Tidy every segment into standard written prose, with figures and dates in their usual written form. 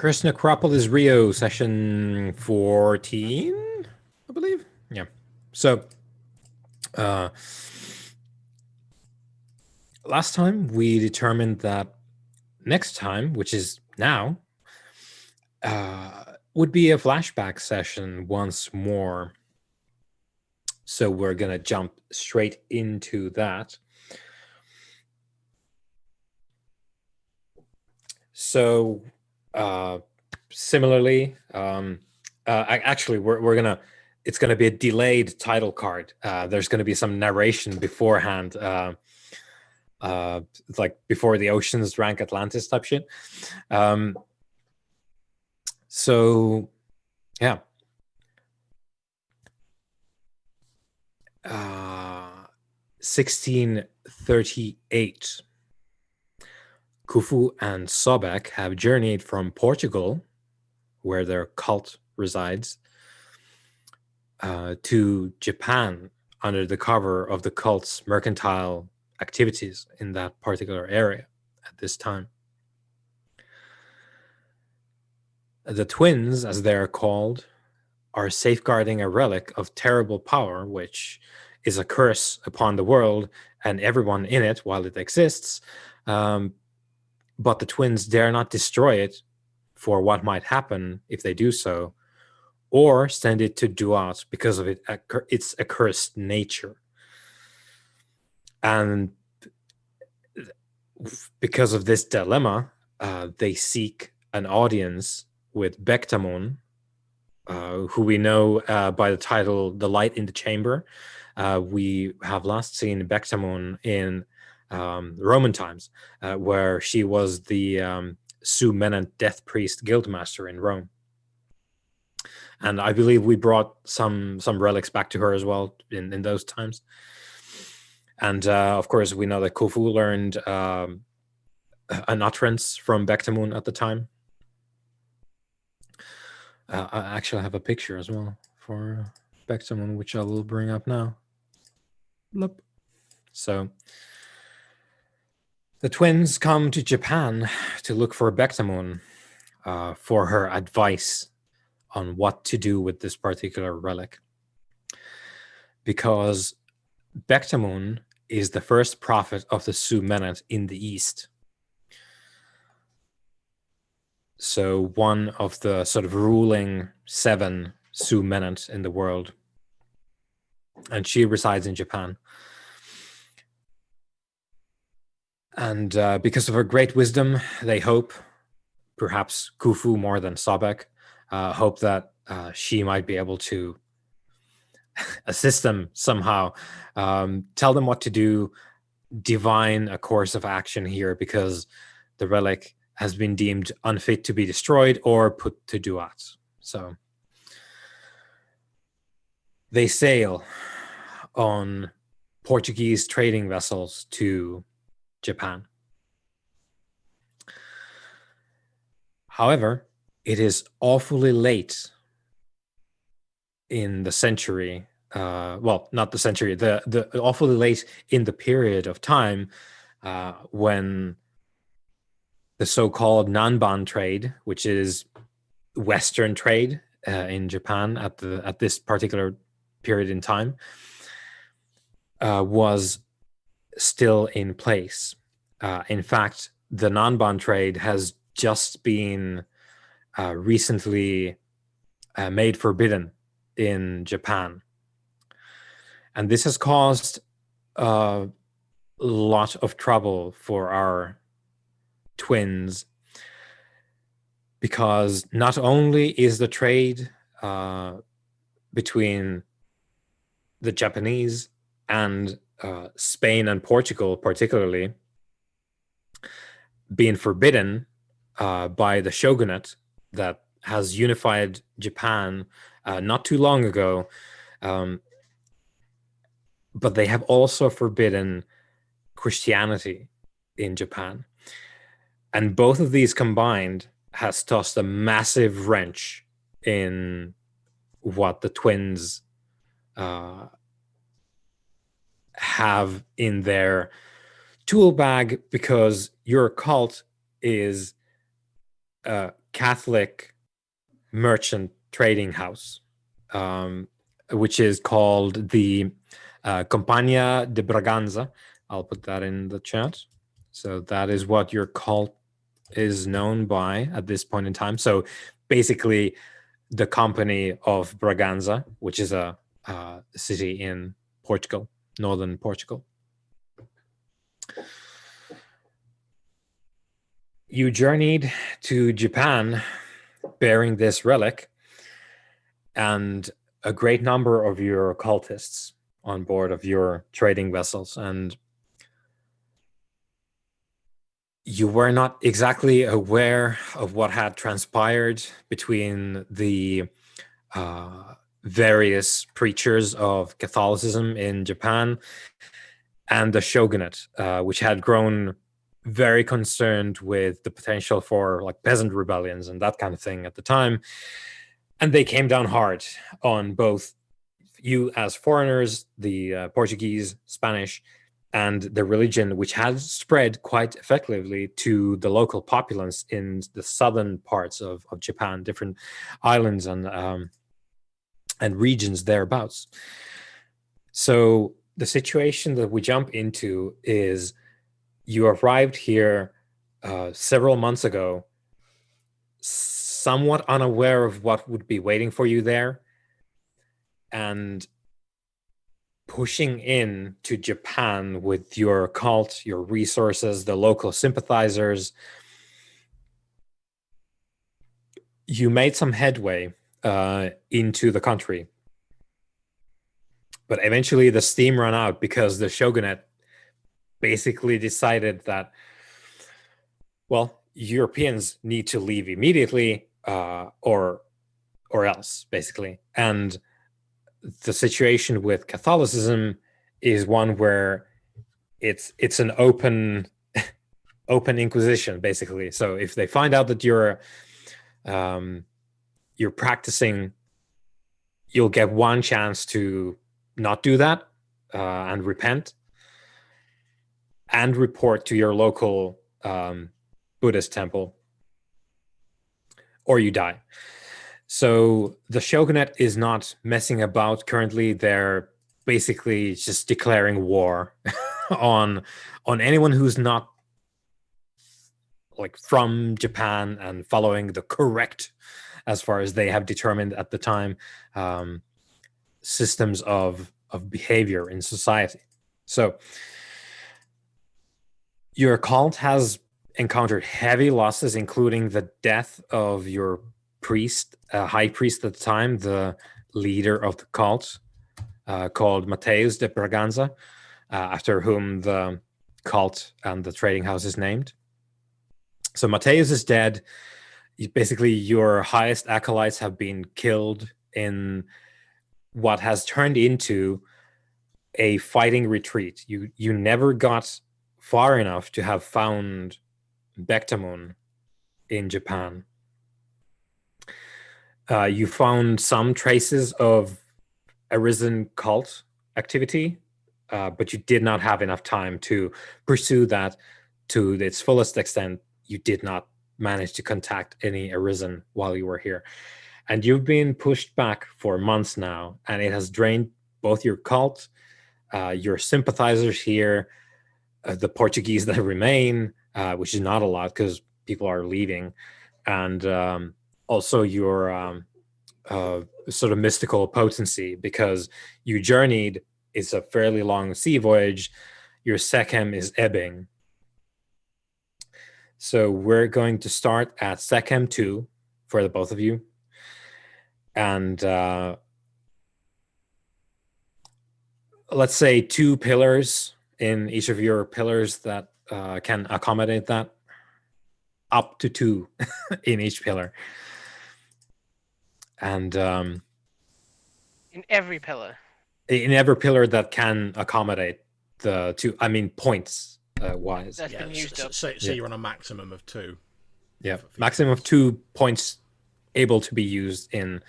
Curse Necropolis Rio, session 14, I believe. Yeah. So, last time we determined that next time, which is now, would be a flashback session once more. So we're going to jump straight into that. So, similarly, actually, we're gonna. It's gonna be a delayed title card. There's gonna be some narration beforehand, like before the oceans drank Atlantis type shit. So, yeah. 1638. Khufu and Sobek have journeyed from Portugal, where their cult resides, to Japan under the cover of the cult's mercantile activities in that particular area at this time. The twins, as they are called, are safeguarding a relic of terrible power, which is a curse upon the world and everyone in it while it exists. But the twins dare not destroy it for what might happen if they do so, or send it to Duat because of its accursed nature. And because of this dilemma, they seek an audience with Bektamun, who we know by the title The Light in the Chamber. We have last seen Bektamun in Roman times, where she was the Su Menant Death Priest Guildmaster in Rome. And I believe we brought some relics back to her as well in those times. And of course, we know that Khufu learned an utterance from Bektamun at the time. I actually have a picture as well for Bektamun, which I will bring up now. So the twins come to Japan to look for Bektamun for her advice on what to do with this particular relic. Because Bektamun is the first prophet of the Su Menant in the East. So one of the sort of ruling 7 Su Menant in the world. And she resides in Japan. And because of her great wisdom, they hope, perhaps Khufu more than Sobek, hope that she might be able to assist them somehow, tell them what to do, divine a course of action here, because the relic has been deemed unfit to be destroyed or put to Duat. So they sail on Portuguese trading vessels to Japan. However, it is awfully late in the century. Well, not the century, the awfully late in the period of time when the so-called Nanban trade, which is Western trade in Japan at this particular period in time, was still in place. In fact, the Nanban trade has just been recently made forbidden in Japan. And this has caused a lot of trouble for our twins, because not only is the trade between the Japanese and Spain and Portugal particularly being forbidden by the shogunate that has unified Japan not too long ago, but they have also forbidden Christianity in Japan. And both of these combined has tossed a massive wrench in what the twins have in their tool bag, because your cult is Catholic merchant trading house, which is called the Compagnia de Braganza. I'll put that in the chat. So that is what your cult is known by at this point in time. So basically, the Company of Braganza, which is a city in Portugal, northern Portugal. You journeyed to Japan bearing this relic, and a great number of your cultists on board of your trading vessels, and you were not exactly aware of what had transpired between the various preachers of Catholicism in Japan and the shogunate, which had grown very concerned with the potential for like peasant rebellions and that kind of thing at the time. And they came down hard on both you as foreigners, the Portuguese, Spanish, and the religion, which had spread quite effectively to the local populace in the southern parts of Japan, different islands and regions thereabouts. So the situation that we jump into is you arrived here several months ago, somewhat unaware of what would be waiting for you there, and pushing in to Japan with your cult, your resources, the local sympathizers. You made some headway into the country, but eventually the steam ran out because the shogunate basically decided that, well, Europeans need to leave immediately or else, basically. And the situation with Catholicism is one where it's an open inquisition, basically. So if they find out that you're practicing, you'll get one chance to not do that and repent and report to your local Buddhist temple, or you die. So the shogunate is not messing about currently. They're basically just declaring war on anyone who's not like from Japan and following the correct, as far as they have determined at the time, systems of behavior in society. So your cult has encountered heavy losses, including the death of your priest, high priest at the time, the leader of the cult, called Mateus de Braganza, after whom the cult and the trading house is named. So Mateus is dead. Basically, your highest acolytes have been killed in what has turned into a fighting retreat. You never got far enough to have found Bectamon in Japan. You found some traces of arisen cult activity, but you did not have enough time to pursue that to its fullest extent. You did not manage to contact any arisen while you were here. And you've been pushed back for months now, and it has drained both your cult, your sympathizers here, the Portuguese that remain, which is not a lot because people are leaving, and also your sort of mystical potency, because you journeyed. It's a fairly long sea voyage. Your Sekhem is ebbing. So we're going to start at Sekhem 2 for the both of you. And let's say 2 pillars in each of your pillars that can accommodate that. Up to 2 in each pillar. And in every pillar. In every pillar that can accommodate the 2, I mean points wise. That's been used up. So you're on a maximum of 2. Yeah, maximum of 2 points able to be used in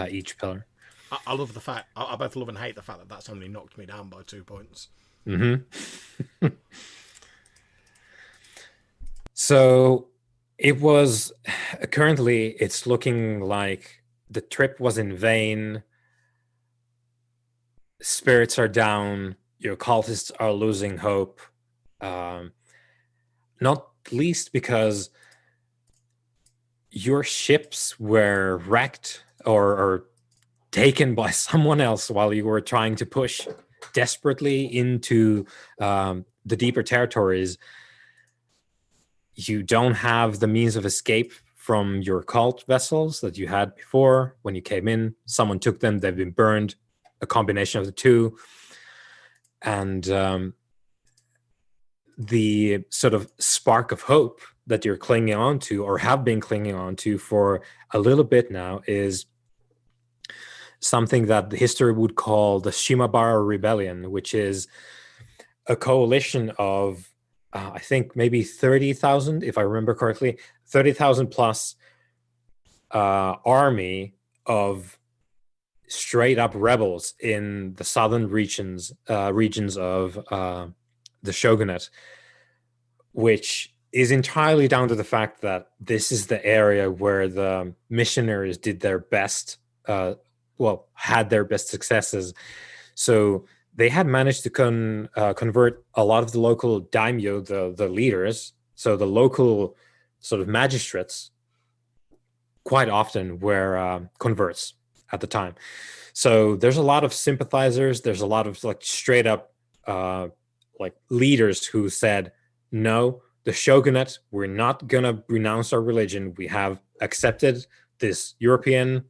each pillar. I love the fact, I both love and hate the fact that that's only knocked me down by 2 points. Mm-hmm. So It was currently it's looking like the trip was in vain. Spirits are down. Your cultists are losing hope. Um, not least because your ships were wrecked or taken by someone else while you were trying to push desperately into the deeper territories. You don't have the means of escape from your cult vessels that you had before when you came in. Someone took them, they've been burned, a combination of the two. And the sort of spark of hope that you're clinging on to or have been clinging on to for a little bit now is something that the history would call the Shimabara Rebellion, which is a coalition of, I think, maybe 30,000, if I remember correctly, 30,000 plus army of straight up rebels in the southern regions of the shogunate, which is entirely down to the fact that this is the area where the missionaries did their best, had their best successes. So they had managed to convert a lot of the local daimyo, the leaders, so the local sort of magistrates, quite often were converts at the time. So there's a lot of sympathizers. There's a lot of like straight up like leaders who said, no, the shogunate, we're not going to renounce our religion. We have accepted this European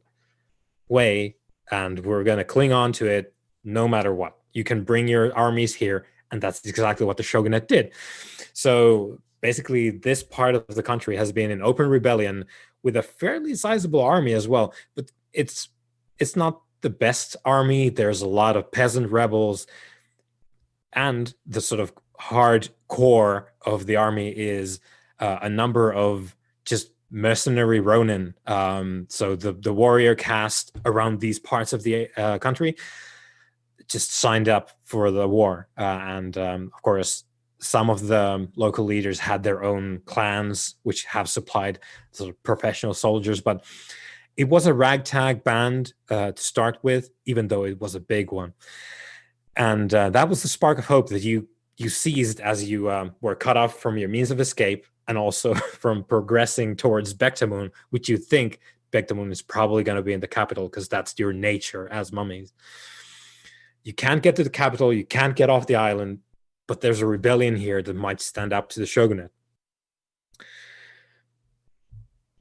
way and we're going to cling on to it no matter what. You can bring your armies here. And that's exactly what the shogunate did. So basically, this part of the country has been in open rebellion with a fairly sizable army as well. But it's not the best army. There's a lot of peasant rebels. And the sort of hard core of the army is a number of just mercenary Ronin. So the warrior caste around these parts of the country just signed up for the war. And of course, some of the local leaders had their own clans, which have supplied sort of professional soldiers. But it was a ragtag band to start with, even though it was a big one. And that was the spark of hope that you seized as you were cut off from your means of escape and also from progressing towards Bektamun, which you think Bektamun is probably going to be in the capital because that's your nature as mummies. You can't get to the capital, you can't get off the island, but there's a rebellion here that might stand up to the shogunate.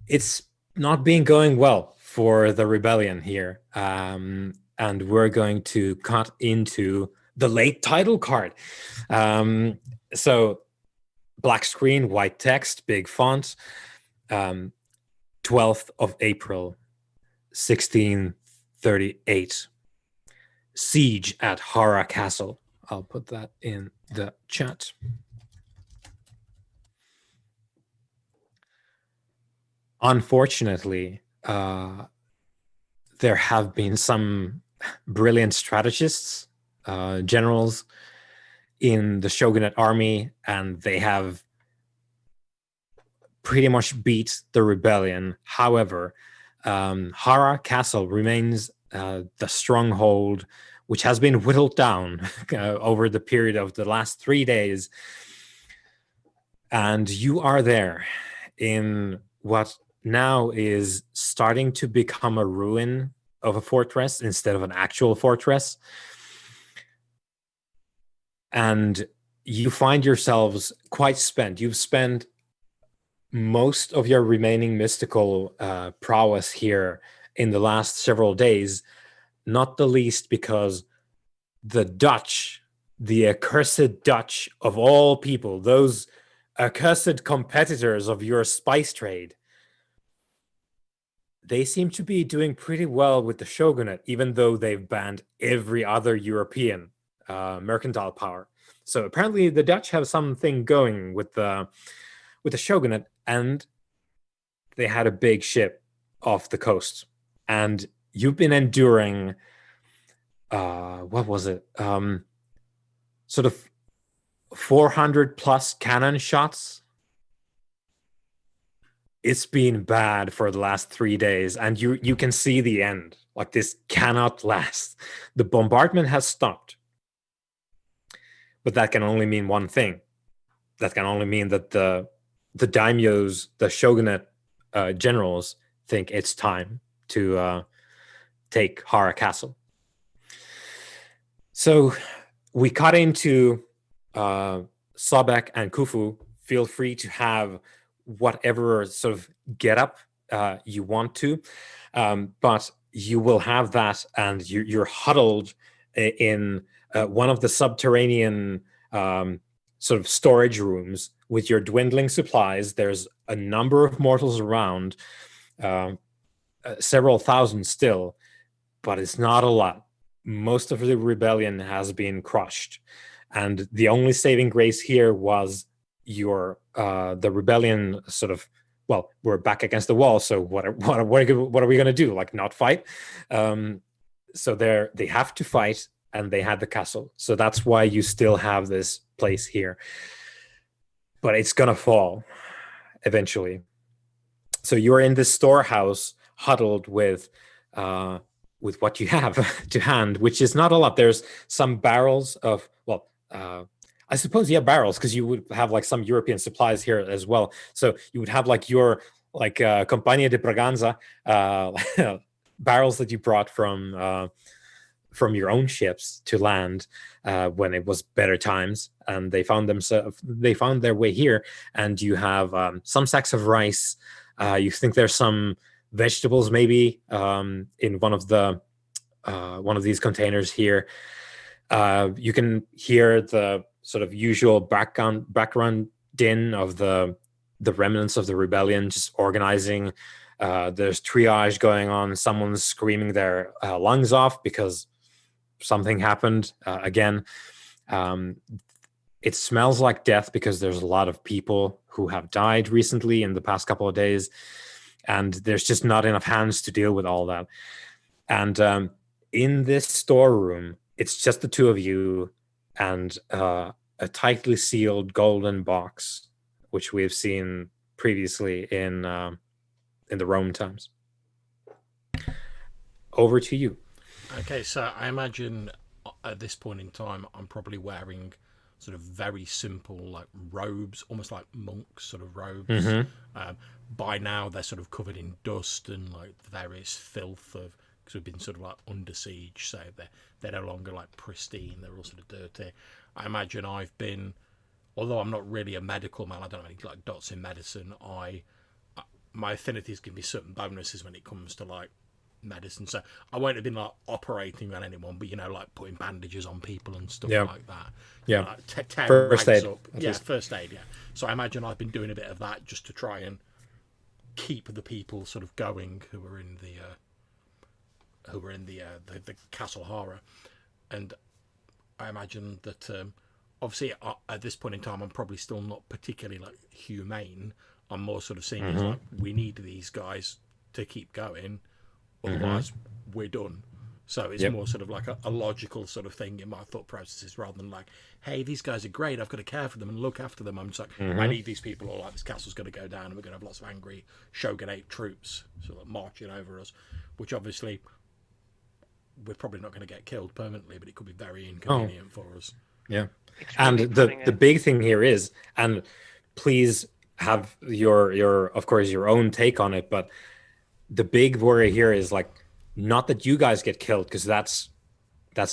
It's not been going well for the rebellion here. And we're going to cut into the late title card. So black screen, white text, big font. 12th of April, 1638. Siege at Hara Castle. I'll put that in the chat. Unfortunately, there have been some brilliant strategists, generals in the shogunate army, and they have pretty much beat the rebellion. However, Hara Castle remains the stronghold, which has been whittled down over the period of the last 3 days. And you are there in what now is starting to become a ruin of a fortress instead of an actual fortress. And you find yourselves quite spent. You've spent most of your remaining mystical prowess here in the last several days, not the least because the Dutch, the accursed Dutch of all people, those accursed competitors of your spice trade, they seem to be doing pretty well with the shogunate, even though they've banned every other European mercantile power. So apparently the Dutch have something going with the shogunate, and they had a big ship off the coast. And you've been enduring, what was it? Sort of 400 plus cannon shots it's been bad for the last 3 days, and you can see the end. Like, this cannot last. The bombardment has stopped, but that can only mean one thing. That can only mean that the daimyos, the shogunate generals, think it's time to take Hara Castle. So we cut into Sobek and Khufu. Feel free to have whatever sort of get up you want to, but you will have that, and you're huddled in one of the subterranean sort of storage rooms with your dwindling supplies. There's a number of mortals around, several thousand still, but it's not a lot. Most of the rebellion has been crushed, and the only saving grace here was the rebellion sort of, well, we're back against the wall, so what are we going to do? Like, not fight? So they have to fight, and they had the castle. So that's why you still have this place here. But it's going to fall eventually. So you're in this storehouse, huddled with what you have to hand, which is not a lot. There's some barrels of, well, I suppose, yeah, barrels, because you would have like some European supplies here as well. So you would have like your Compagnia de Braganza barrels that you brought from your own ships to land when it was better times, and they found their way here. And you have some sacks of rice. You think there's some vegetables maybe in one of these containers here. You can hear the sort of usual background din of the remnants of the rebellion just organizing. There's triage going on. Someone's screaming their lungs off because something happened again. It smells like death because there's a lot of people who have died recently in the past couple of days, and there's just not enough hands to deal with all that. And in this storeroom, it's just the two of you and a tightly sealed golden box, which we have seen previously in the Rome times. Over to you. Okay, so I imagine at this point in time, I'm probably wearing sort of very simple, like, robes, almost like monks sort of robes. Mm-hmm. By now, they're sort of covered in dust and like various filth of, because we've been sort of like under siege, so they're no longer like pristine. They're all sort of dirty. I imagine I've been, although I'm not really a medical man, I don't have any like dots in medicine. My affinities give me certain bonuses when it comes to like medicine, so I won't have been like operating on anyone, but like putting bandages on people and stuff like that. Yeah, like, first aid. Up. Yeah, first aid. Yeah. So I imagine I've been doing a bit of that just to try and keep the people sort of going who were in the Castle Hara. And I imagine that obviously at this point in time I'm probably still not particularly like humane. I'm more sort of seeing it as like, we need these guys to keep going, otherwise we're done. So it's more sort of like a logical sort of thing in my thought processes, rather than like, hey, these guys are great, I've got to care for them and look after them. I'm just like, I need these people, or like, this castle's going to go down and we're going to have lots of angry shogunate troops sort of marching over us, which obviously we're probably not going to get killed permanently, but it could be very inconvenient for us. Yeah. Really, And the big thing here is, and please have your of course your own take on it, but the big worry here is like, not that you guys get killed, because that's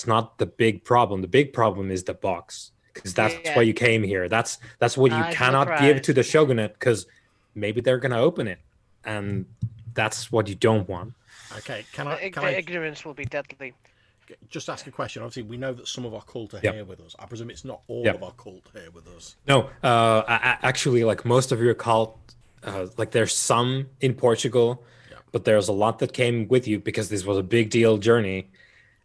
not the big problem. The big problem is the box, because that's why you came here. That's what you cannot give to the shogunate, because maybe they're going to open it, and that's what you don't want. Okay, the ignorance will be deadly. Just ask a question. Obviously, we know that some of our cult are here with us. I presume it's not all of our cult here with us. No, actually, like, most of your cult, like, there's some in Portugal, but there's a lot that came with you because this was a big deal journey,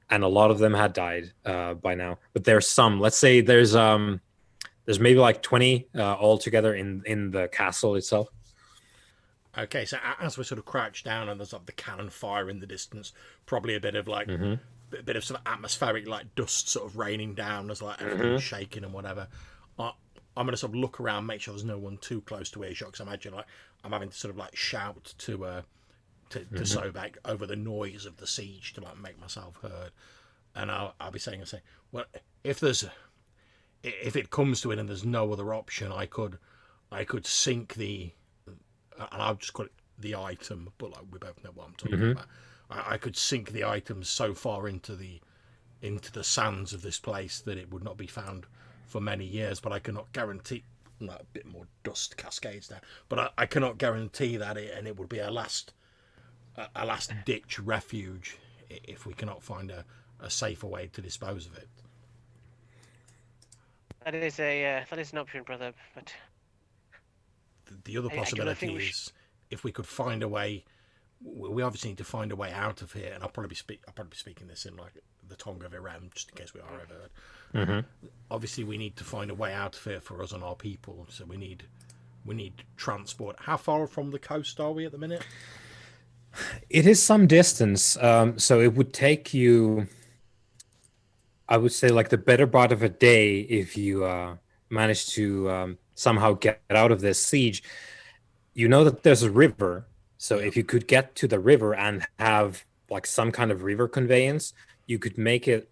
and a lot of them had died by now. But there's some. Let's say there's maybe like 20 altogether in the castle itself. Okay, so as we sort of crouch down and there's like the cannon fire in the distance, probably a bit of like a bit of sort of atmospheric like dust sort of raining down as like everything's shaking and whatever. I'm gonna sort of look around, make sure there's no one too close to earshot. Because I imagine like I'm having to sort of like shout to Sobek over the noise of the siege to like make myself heard. And I'll be saying, well, if it comes to it and there's no other option, I could sink the, and I'll just call it the item, but like we both know what I'm talking about. I could sink the item so far into the sands of this place that it would not be found for many years. But I cannot guarantee. A bit more dust cascades there, but I cannot guarantee that it would be a last ditch refuge if we cannot find a safer way to dispose of it. That is an option, brother. But the other possibility is if we could find a way. We obviously need to find a way out of here, and I'll probably be speaking this in like the tongue of Iran, just in case we are overheard. Obviously, we need to find a way out of here for us and our people. So we need transport. How far from the coast are we at the minute? It is some distance, so it would take you, I would say, like the better part of a day if you manage to somehow get out of this siege. You know that there's a river. So if you could get to the river and have like some kind of river conveyance, you could make it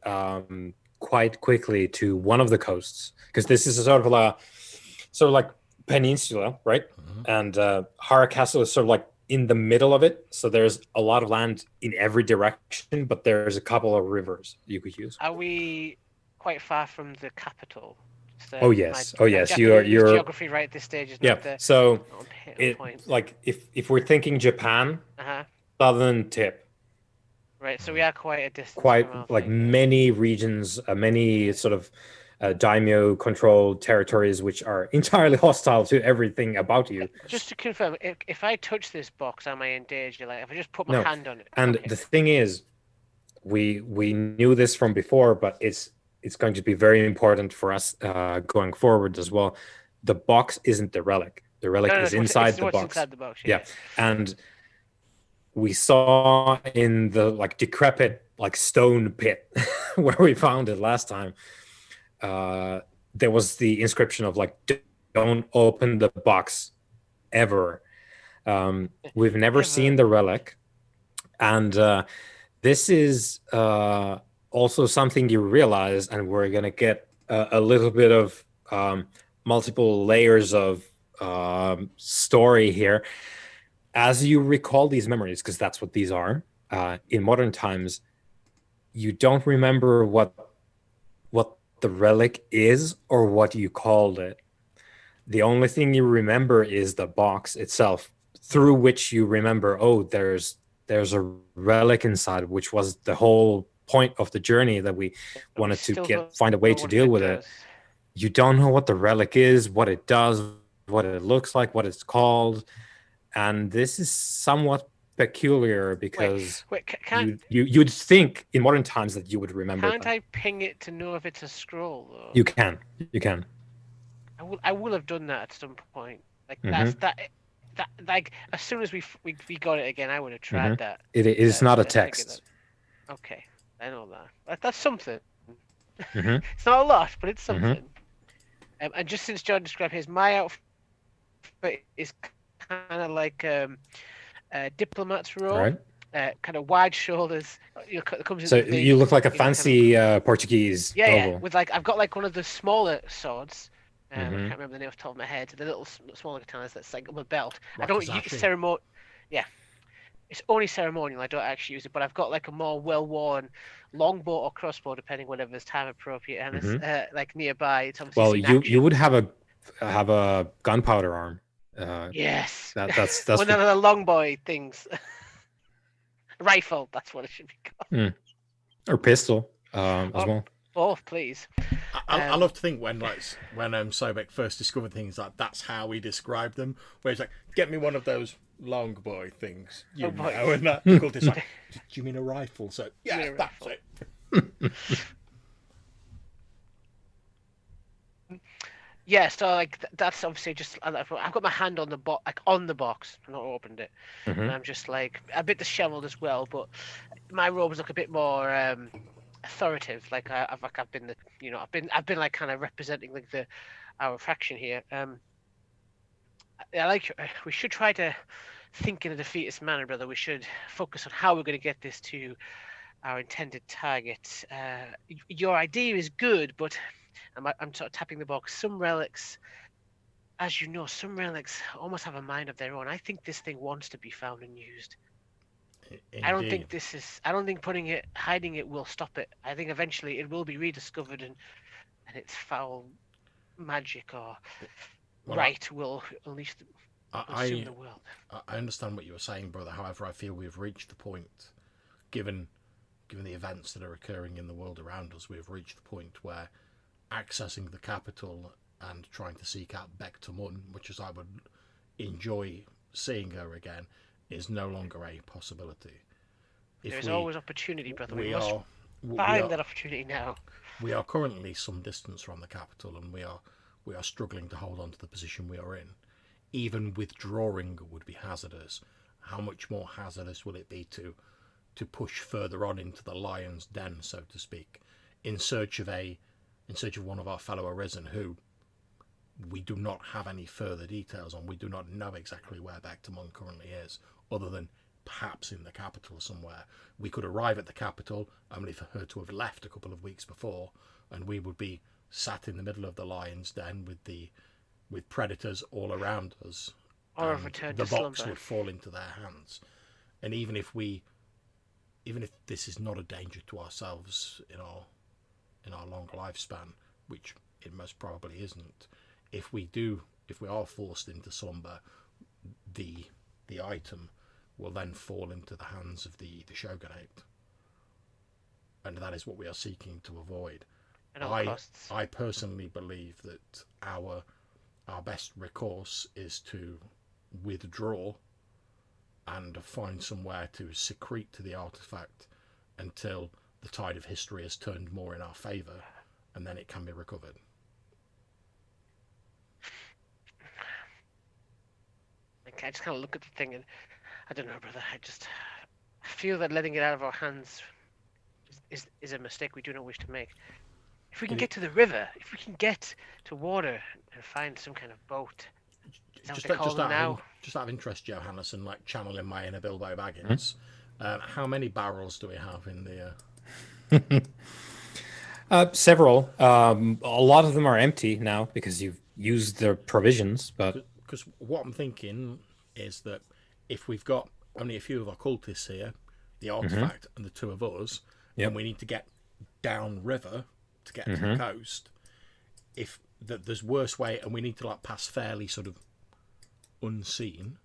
quite quickly to one of the coasts, because this is a sort of like peninsula, right? And Hara Castle is sort of like in the middle of it. So there's a lot of land in every direction, but there's a couple of rivers you could use. Are we quite far from the capital? Oh yes. You're geography right at this stage is not the so it like if we're thinking Japan, southern tip, right? So we are quite a distance. Quite like many regions, many sort of daimyo controlled territories which are entirely hostile to everything about you. Just to confirm, if I touch this box, am I in danger? Like if I just put my hand on it. And the thing is, we knew this from before, but it's going to be very important for us going forward as well. The box isn't the relic. The relic is inside the box. Inside the box. Yeah. And we saw in the like decrepit like stone pit where we found it last time, there was the inscription of like, don't open the box ever. We've never seen the relic. And this is also something you realize, and we're going to get a little bit of multiple layers of story here. As you recall these memories, because that's what these are, in modern times, you don't remember what the relic is or what you called it. The only thing you remember is the box itself, through which you remember, oh, there's a relic inside, which was the whole point of the journey, that we wanted to find a way to deal with it. You don't know what the relic is, what it does, what it looks like, what it's called. And this is somewhat peculiar because you'd think in modern times that you would remember. Can't I ping it to know if it's a scroll though? You can. I will have done that at some point. Like that like as soon as we got it again, I would have tried that. It is not a text. Okay, I know that. That's something. It's not a lot, but it's something. And just since John described his, my outfit is kind of like a diplomat's robe, right. Kind of wide shoulders. Comes so you look like a fancy kind of, Portuguese. Yeah, with like I've got like one of the smaller swords. I can't remember the name off the top of my head. The little smaller katanas that's like on my belt. I don't use ceremonial. Yeah, it's only ceremonial. I don't actually use it, but I've got like a more well-worn longbow or crossbow, depending whenever's time appropriate, and it's like nearby. It's obviously you would have a gunpowder arm. Yes, that's one of the long boy things. Rifle, that's what it should be called. Or pistol as well. Both, please. I love to think when Sobek first discovered things, like that's how he described them. Where he's like, "Get me one of those long boy things," and that cultist like, "Do you mean a rifle?" So yeah, that's it. Yeah, so like that's obviously just I've got my hand on the box, like on the box. I've not opened it, and I'm just like a bit disheveled as well. But my robes look a bit more authoritative. Like I've been the I've been like kind of representing like our faction here. We should try to think in a defeatist manner, brother. We should focus on how we're going to get this to our intended target. Your idea is good, but I'm sort of tapping the box. Some relics, as you know, some relics almost have a mind of their own. I think this thing wants to be found and used. Indeed. I don't think hiding it will stop it. I think eventually it will be rediscovered and its foul magic or will unleash consume the world. I understand what you were saying, brother. However, I feel we've reached the point, given the events that are occurring in the world around us, we've reached the point where accessing the capital and trying to seek out Bectamun, which is I would enjoy seeing her again, is no longer a possibility. There's always opportunity, brother. We must find that opportunity now. We are currently some distance from the capital, and we are struggling to hold on to the position we are in. Even withdrawing would be hazardous. How much more hazardous will it be to push further on into the lion's den, so to speak, in search of one of our fellow Arisen, who we do not have any further details on. We do not know exactly where Bectamon currently is, other than perhaps in the capital somewhere. We could arrive at the capital only for her to have left a couple of weeks before, and we would be sat in the middle of the lion's den with predators all around us. Or have returned the to box slumber. would fall into their hands. And even if this is not a danger to ourselves in our long lifespan, which it most probably isn't, if we are forced into slumber, the item will then fall into the hands of the shogunate, and that is what we are seeking to avoid. I personally believe that our best recourse is to withdraw and find somewhere to secrete to the artifact until the tide of history has turned more in our favour, and then it can be recovered. I just kind of look at the thing and I don't know, brother. I feel that letting it out of our hands is a mistake we do not wish to make. If we can get to the river, if we can get to water and find some kind of boat, Just out of interest, Johannes, and like channeling my inner Bilbo Baggins, how many barrels do we have in the? Several. A lot of them are empty now because you've used their provisions. But because what I'm thinking is that if we've got only a few of our cultists here, the artifact and the two of us, and we need to get down river to get to the coast, if there's worse way, and we need to like pass fairly sort of unseen.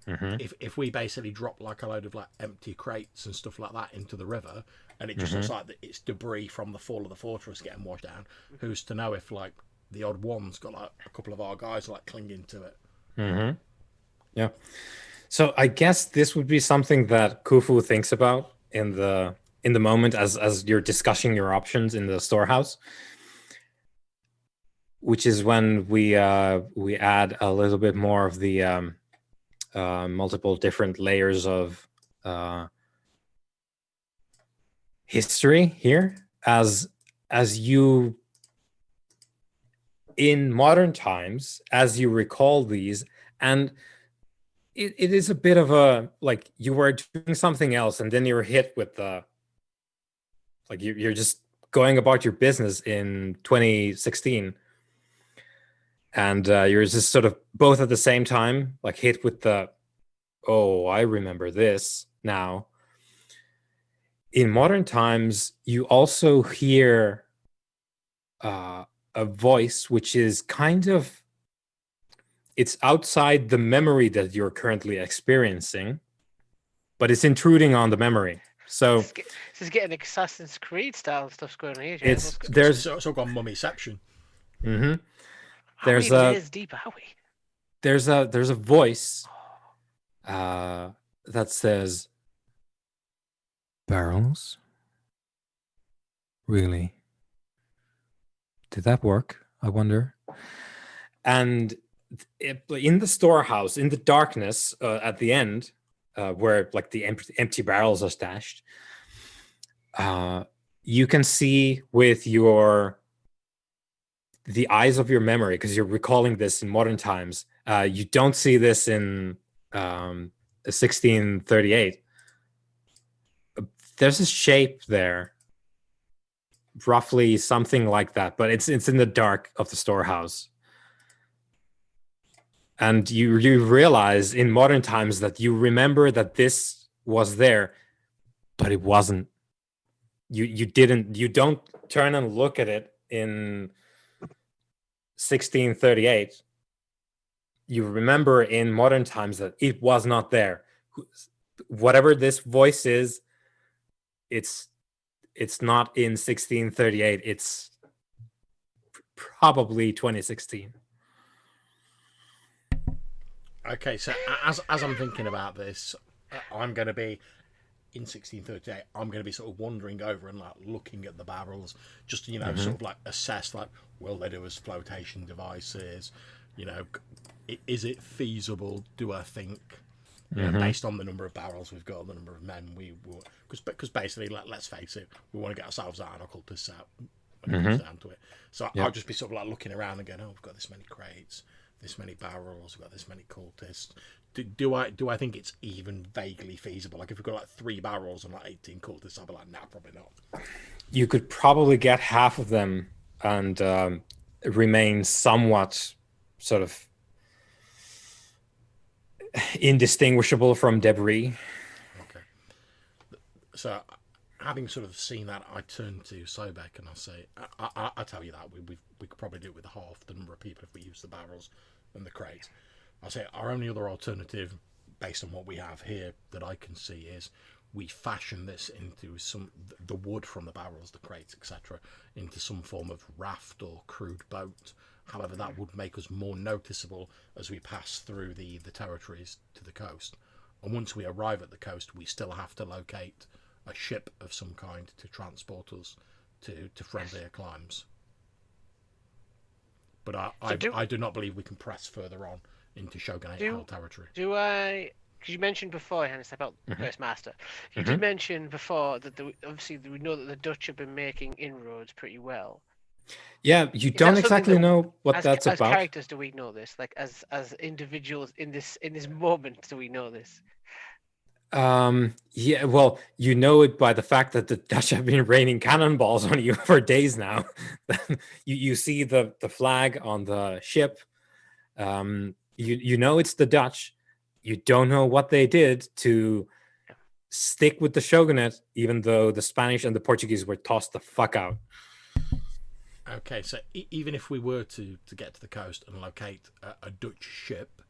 If we basically drop like a load of like empty crates and stuff like that into the river, and it just looks like it's debris from the fall of the fortress getting washed down, who's to know if like the odd one's got like a couple of our guys like clinging to it. Yeah. So I guess this would be something that Khufu thinks about in the moment as you're discussing your options in the storehouse, which is when we add a little bit more of the multiple different layers of history here, as you in modern times, as you recall these, and it is a bit of a like you were doing something else and then you were hit with the like you're just going about your business in 2016, and you're just sort of both at the same time like hit with the I remember this now. In modern times, you also hear a voice which is kind of, it's outside the memory that you're currently experiencing, but it's intruding on the memory. So this is getting Assassin's Creed style stuff's going on here. There's also got Mummyception. There's how many layers deep are we? There's a voice that says, "Barrels? Really? Did that work? I wonder." And in the storehouse, in the darkness, at the end, where like the empty barrels are stashed, you can see with the eyes of your memory, because you're recalling this in modern times. You don't see this in 1638. There's a shape there, roughly something like that, but it's in the dark of the storehouse. And you realize in modern times that you remember that this was there, but it wasn't. You don't turn and look at it in 1638. You remember in modern times that it was not there. Whatever this voice is, it's not in 1638. It's probably 2016. Okay, so as I'm thinking about this, I'm going to be in 1638. I'm going to be sort of wandering over and like looking at the barrels, just to, sort of like assess like, will they do as flotation devices? Is it feasible? Do I think, based on the number of barrels we've got, the number of men we will, because basically, let's face it, we want to get ourselves out an occultist out when it comes down to it. So I'll just be sort of like looking around and going, oh, we've got this many crates, this many barrels, we've got this many cultists. Do I think it's even vaguely feasible? Like if we've got like 3 barrels and like 18 cultists, I'll be like, nah, probably not. You could probably get half of them and remain somewhat sort of indistinguishable from debris. Okay. So, having sort of seen that, I turn to Sobek and I say, I tell you that we could probably do it with half the number of people if we use the barrels and the crates. I say our only other alternative, based on what we have here that I can see, is we fashion this into the wood from the barrels, the crates, etc., into some form of raft or crude boat. However, that would make us more noticeable as we pass through the territories to the coast. And once we arrive at the coast, we still have to locate a ship of some kind to transport us to friendlier climes. But I do not believe we can press further on into Shogunate territory. Because you mentioned beforehand about First Master. You did mention before that obviously we know that the Dutch have been making inroads pretty well. Yeah, you don't exactly know what that's about. As characters, do we know this? Like as individuals in this moment, do we know this? Yeah, well, you know it by the fact that the Dutch have been raining cannonballs on you for days now. you see the flag on the ship. You know it's the Dutch. You don't know what they did to stick with the shogunate, even though the Spanish and the Portuguese were tossed the fuck out. Okay, so even if we were to get to the coast and locate a Dutch ship,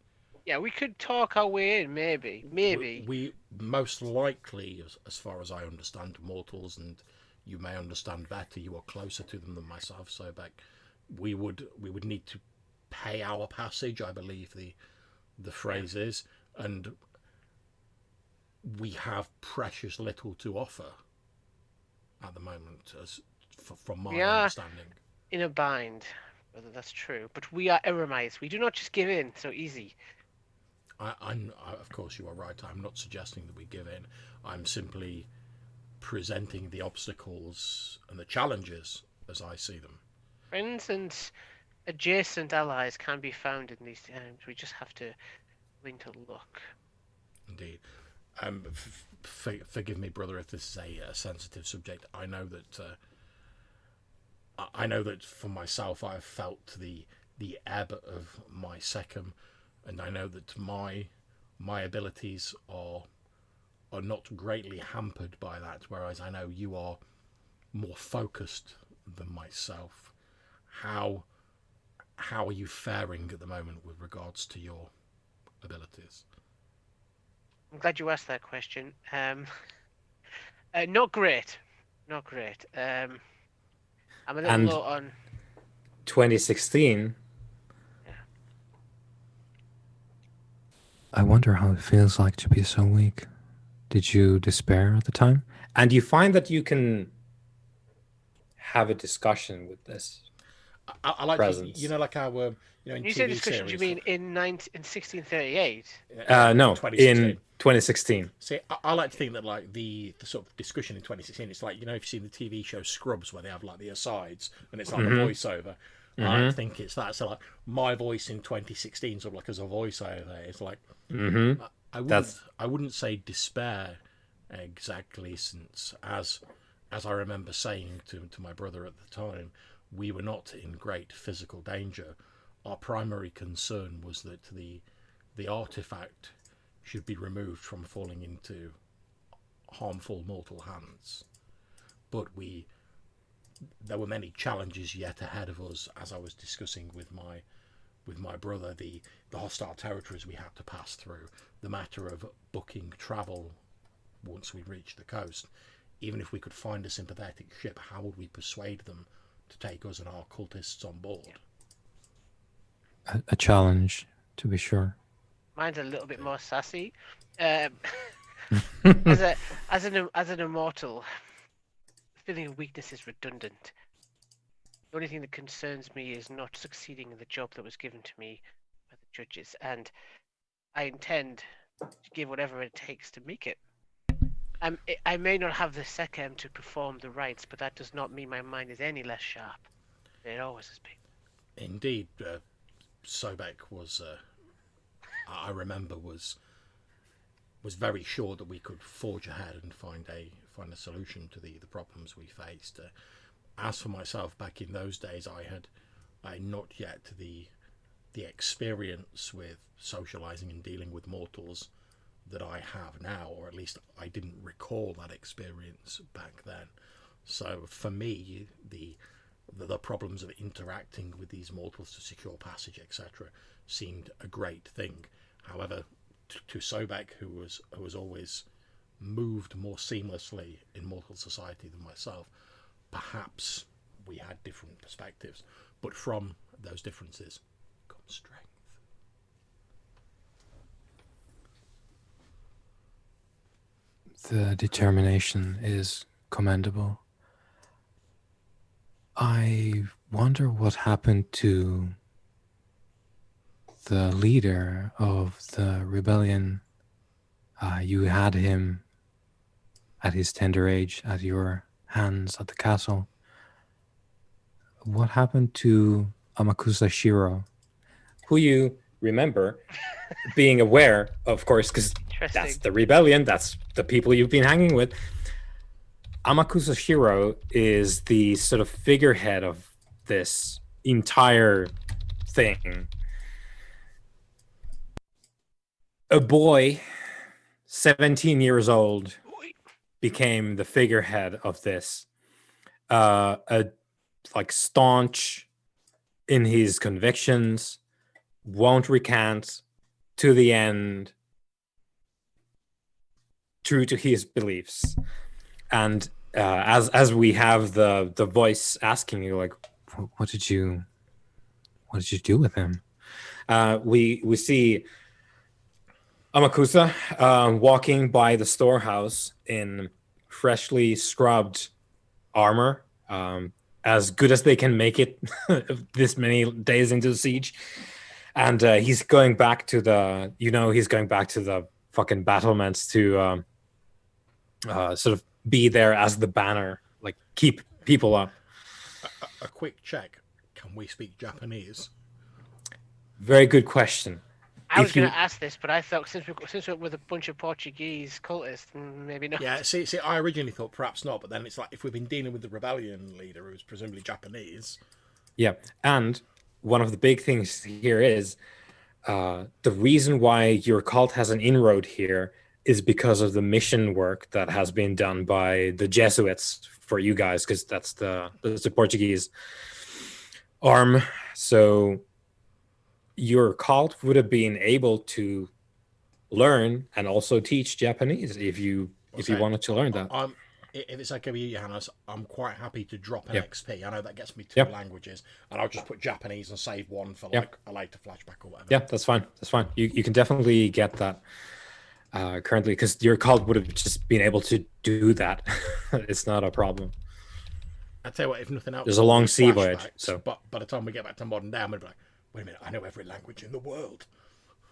yeah, we could talk our way in, maybe. We most likely, as far as I understand, mortals, and you may understand better, you are closer to them than myself, so we would need to pay our passage, I believe the phrase is, and we have precious little to offer at the moment, from my understanding. In a bind, whether that's true, but we are Eremites. We do not just give in so easy. Of course, you are right. I'm not suggesting that we give in. I'm simply presenting the obstacles and the challenges as I see them. Friends and adjacent allies can be found in these times. We just have to learn to look. Indeed. Forgive me, brother, if this is a sensitive subject. I know that for myself, I've felt the ebb of my secum, and I know that my abilities are not greatly hampered by that, whereas I know you are more focused than myself. How are you faring at the moment with regards to your abilities? I'm glad you asked that question. Not great. I'm a little low on 2016. I wonder how it feels like to be so weak. Did you despair at the time? And you find that you can have a discussion with this. I like presence. to, you know, like our in You TV say discussion, do you series. mean in 1638? No, 2016. in 2016. See, I like to think that like the sort of discussion in 2016, it's like, you know, if you've seen the TV show Scrubs where they have like the asides and it's like the voiceover. I like to think it's that. So like my voice in 2016, sort of like as a voiceover, it's like I wouldn't say despair exactly, since as I remember saying to my brother at the time, we were not in great physical danger. Our primary concern was that the artifact should be removed from falling into harmful mortal hands. But there were many challenges yet ahead of us, as I was discussing with my brother, the hostile territories we had to pass through, the matter of booking travel once we reached the coast. Even if we could find a sympathetic ship, how would we persuade them to take us and our cultists on board? A challenge, to be sure. Mine's a little bit more sassy. As an immortal, feeling of weakness is redundant. The only thing that concerns me is not succeeding in the job that was given to me by the judges, and I intend to give whatever it takes to make it. I may not have the sechem to perform the rites, but that does not mean my mind is any less sharp than it always has been. Indeed, Sobek was, I remember, was very sure that we could forge ahead and find a solution to the problems we faced. As for myself, back in those days, I had not yet the experience with socializing and dealing with mortals that I have now, or at least I didn't recall that experience back then. So for me, the problems of interacting with these mortals to secure passage, etc., seemed a great thing. However, to Sobek, who was always moved more seamlessly in mortal society than myself, perhaps we had different perspectives, but from those differences comes strength. The determination is commendable. I wonder what happened to the leader of the rebellion. You had him at his tender age at your hands at the castle. What happened to Amakusa Shiro, who you remember being aware, of course, because that's the rebellion, that's the people you've been hanging with. Amakusa Shiro is the sort of figurehead of this entire thing. A boy, 17 years old, became the figurehead of this. Like staunch in his convictions, won't recant to the end, true to his beliefs. And as we have the voice asking you, like, what did you do with him? We see Amakusa walking by the storehouse in freshly scrubbed armor, as good as they can make it this many days into the siege. And he's going back to the fucking battlements to sort of be there as the banner, like keep people up. A quick check. Can we speak Japanese? Very good question. I was going to ask this, but I thought since we're with a bunch of Portuguese cultists, maybe not. Yeah, see, I originally thought perhaps not, but then it's like if we've been dealing with the rebellion leader who's presumably Japanese. Yeah, and one of the big things here is the reason why your cult has an inroad here is because of the mission work that has been done by the Jesuits for you guys, because that's the Portuguese arm. So your cult would have been able to learn and also teach Japanese if you wanted to learn that. If it's okay with you, Johannes, I'm quite happy to drop an XP. I know that gets me two languages, and I'll just put Japanese and save one for like a later flashback or whatever. Yeah, that's fine. That's fine. You can definitely get that currently, because your cult would have just been able to do that. It's not a problem. I tell you what, if nothing else, There's a long sea voyage. So, but by the time we get back to modern day, I'm gonna be like, wait a minute, I know every language in the world.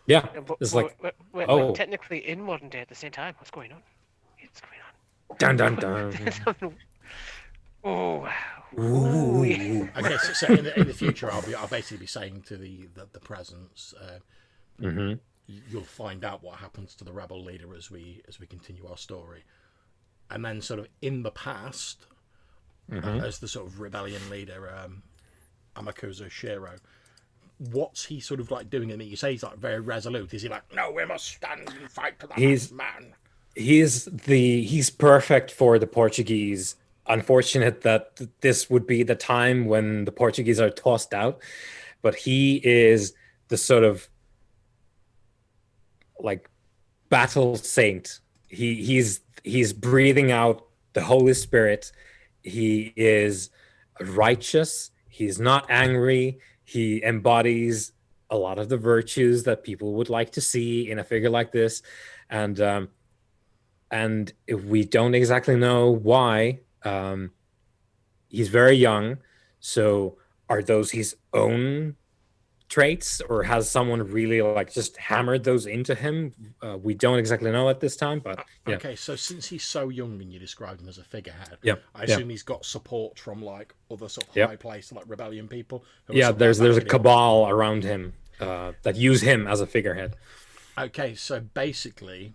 yeah, But it's like, we're technically in modern day at the same time. What's going on? What's going on? dun dun dun. Oh, ooh, yeah. Ooh. Okay, so in the future, I'll basically be saying to the presents, you'll find out what happens to the rebel leader as we continue our story, and then sort of in the past, as the sort of rebellion leader, Amakusa Shiro, what's he sort of like doing? I mean, you say he's like very resolute. Is he like, no, we must stand and fight to the last man? He's perfect for the Portuguese. Unfortunate that this would be the time when the Portuguese are tossed out, but he is the sort of like battle saint. He's breathing out the Holy Spirit. He is righteous. He's not angry. He embodies a lot of the virtues that people would like to see in a figure like this, and if we don't exactly know why. He's very young, so are those his own traits, or has someone really like just hammered those into him? We don't exactly know at this time, but yeah. Okay, so since he's so young and you described him as a figurehead, Yeah, I assume he's got support from like other sort of high placed like rebellion people. There's a cabal around him that use him as a figurehead. Okay, so basically,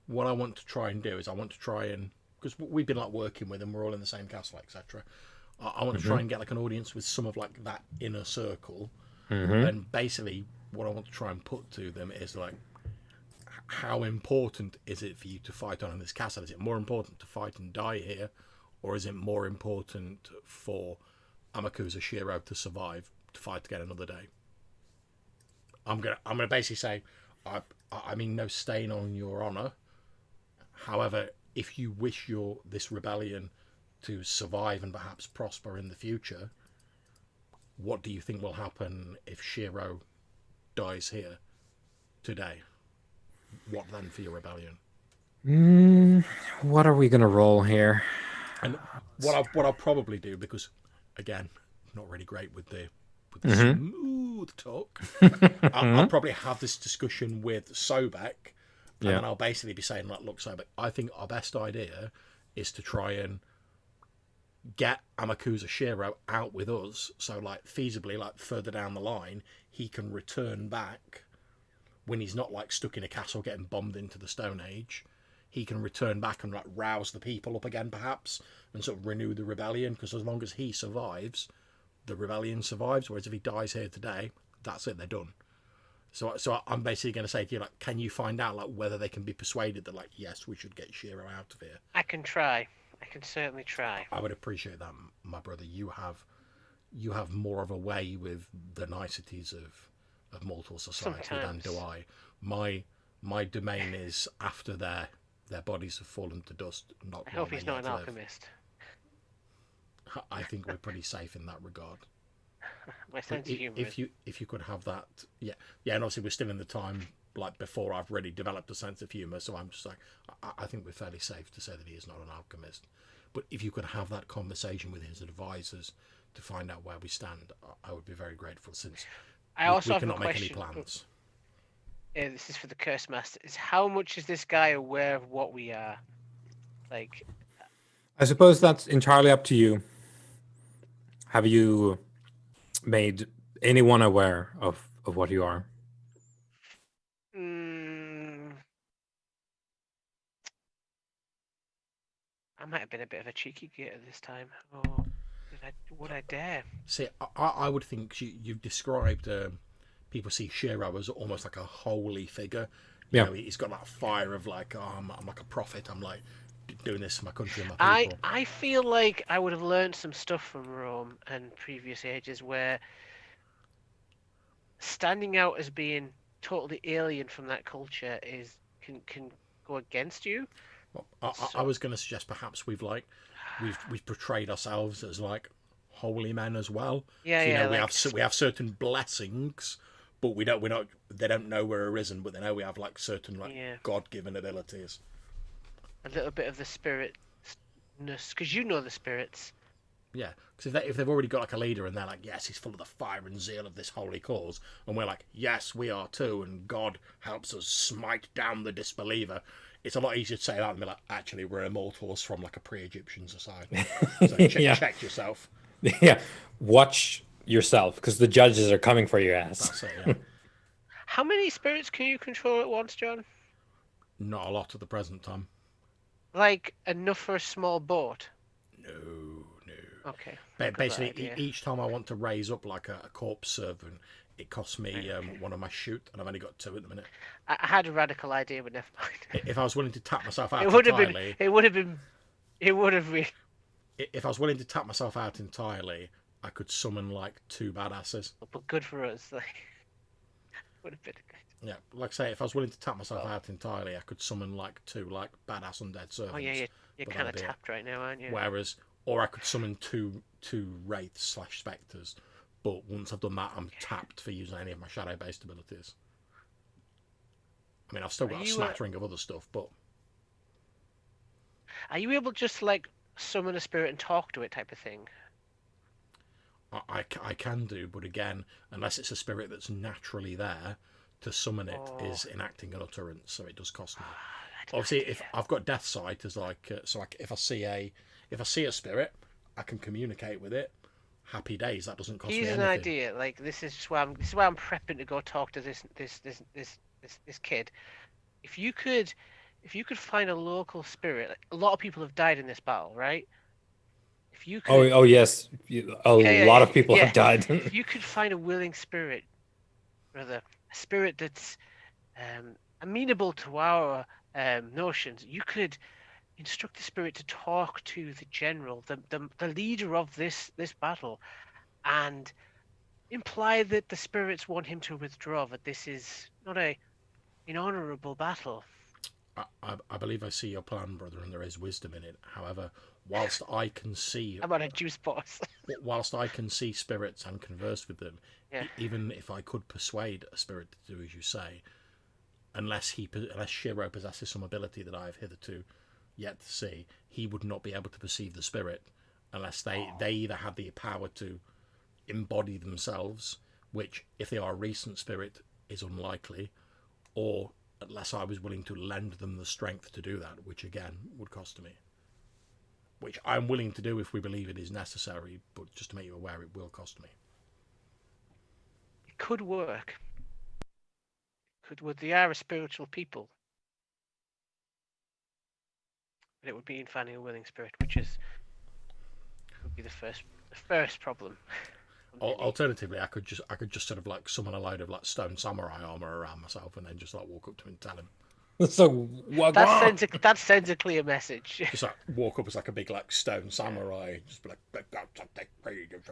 what I want to try and do is I want to try and, because we've been like working with them, we're all in the same castle, etc. I want to try and get like an audience with some of like that inner circle, and basically what I want to try and put to them is like, how important is it for you to fight on in this castle? Is it more important to fight and die here, or is it more important for Amakusa Shiro to survive, to fight to get another day? I'm gonna basically say, I mean, no stain on your honor. However, if you wish this rebellion to survive and perhaps prosper in the future, what do you think will happen if Shiro dies here today? What then for your rebellion? What are we gonna roll here? And what I'll probably do, because again, not really great with the smooth talk, I'll probably have this discussion with Sobek. And then I'll basically be saying, like, look, Sobek, I think our best idea is to try and get Amakusa Shiro out with us. So, like, feasibly, like, further down the line, he can return back when he's not, like, stuck in a castle getting bombed into the Stone Age. He can return back and, like, rouse the people up again, perhaps, and sort of renew the rebellion. Because as long as he survives, the rebellion survives. Whereas if he dies here today, that's it, they're done. So I'm basically going to say to you, like, can you find out, like, whether they can be persuaded that, like, yes, we should get Shiro out of here? I can try. I can certainly try. I would appreciate that, my brother. You have more of a way with the niceties of mortal society Sometimes. than do I. My domain is after their bodies have fallen to dust. Not I hope he's not an live. alchemist. I think we're pretty safe in that regard. My sense of humour. If you could have that, yeah, and obviously we're still in the time like before I've really developed a sense of humour, so I'm just like, I think we're fairly safe to say that he is not an alchemist. But if you could have that conversation with his advisors to find out where we stand, I would be very grateful. Since I also we have a cannot make any question. plans. This is for the Curse Master. Is how much is this guy aware of what we are? Like, I suppose that's entirely up to you. Have you made anyone aware of what you are? I might have been a bit of a cheeky gator this time. Oh, would I dare? See, I would think you've described people see Shiro as almost like a holy figure. You know, he's got that fire of like, oh, I'm like a prophet. I'm like doing this for my country and my people. I feel like I would have learned some stuff from Rome and previous ages where standing out as being totally alien from that culture can go against you. Well, I was going to suggest perhaps we've portrayed ourselves as like holy men as well. Yeah, so, you know, like... we have certain blessings, but we're not. They don't know we're arisen, but they know we have like certain like God-given abilities. A little bit of the spiritness, because you know the spirits. Yeah, because if they've already got like a leader and they're like, yes, he's full of the fire and zeal of this holy cause, and we're like, yes, we are too, and God helps us smite down the disbeliever. It's a lot easier to say that than be like, actually, we're immortals from like a pre-Egyptian society. So Yeah. check yourself. Yeah. Watch yourself, because the judges are coming for your ass. That's it. Yeah. How many spirits can you control at once, John? Not a lot at the present time. Like enough for a small boat? No. Okay. Basically, each time I want to raise up like a corpse servant, it costs me one of my shoot, and I've only got 2 at the minute. I had a radical idea, but never mind. If I was willing to tap myself out It would have entirely, been. It would have been. It would have been. if I was willing to tap myself out entirely, I could summon like 2 badasses. But good for us. Like, would have been good. Yeah, like I say, if I was willing to tap myself out entirely, I could summon like 2 like badass undead servants. Oh yeah, you're kind of tapped right now, aren't you? Whereas, or I could summon two wraiths / specters. But once I've done that, I'm tapped for using any of my shadow-based abilities. I mean, I've still got a smattering of other stuff, but are you able to just like summon a spirit and talk to it, type of thing? I can do, but again, unless it's a spirit that's naturally there, to summon it is enacting an utterance, so it does cost me. Obviously, if I've got death sight as like, if I see a spirit, I can communicate with it. Happy days. That doesn't cost me anything. Here's an idea. Like this is why I'm prepping to go talk to this kid. If you could find a local spirit, like, a lot of people have died in this battle, right? If you could, oh yes, a lot of people have died. If you could find a willing spirit, rather a spirit that's amenable to our notions, you could instruct the spirit to talk to the general, the leader of this battle, and imply that the spirits want him to withdraw, that this is not an honorable battle. I believe I see your plan, brother, and there is wisdom in it. However, whilst I can see, I'm on a juice box. whilst I can see spirits and converse with them, even if I could persuade a spirit to do as you say, unless Shiro possesses some ability that I have hitherto yet to see, he would not be able to perceive the spirit unless they either have the power to embody themselves, which, if they are a recent spirit, is unlikely, or unless I was willing to lend them the strength to do that, which again would cost me. Which I'm willing to do if we believe it is necessary, but just to make you aware, it will cost me. It could work. They are a spiritual people. But it would be in finding a willing spirit, which would be the first problem. Alternatively, I could just sort of like summon a load of like stone samurai armor around myself, and then just like walk up to him and tell him. So that sends a clear message. Just like walk up as like a big like stone samurai, just be like,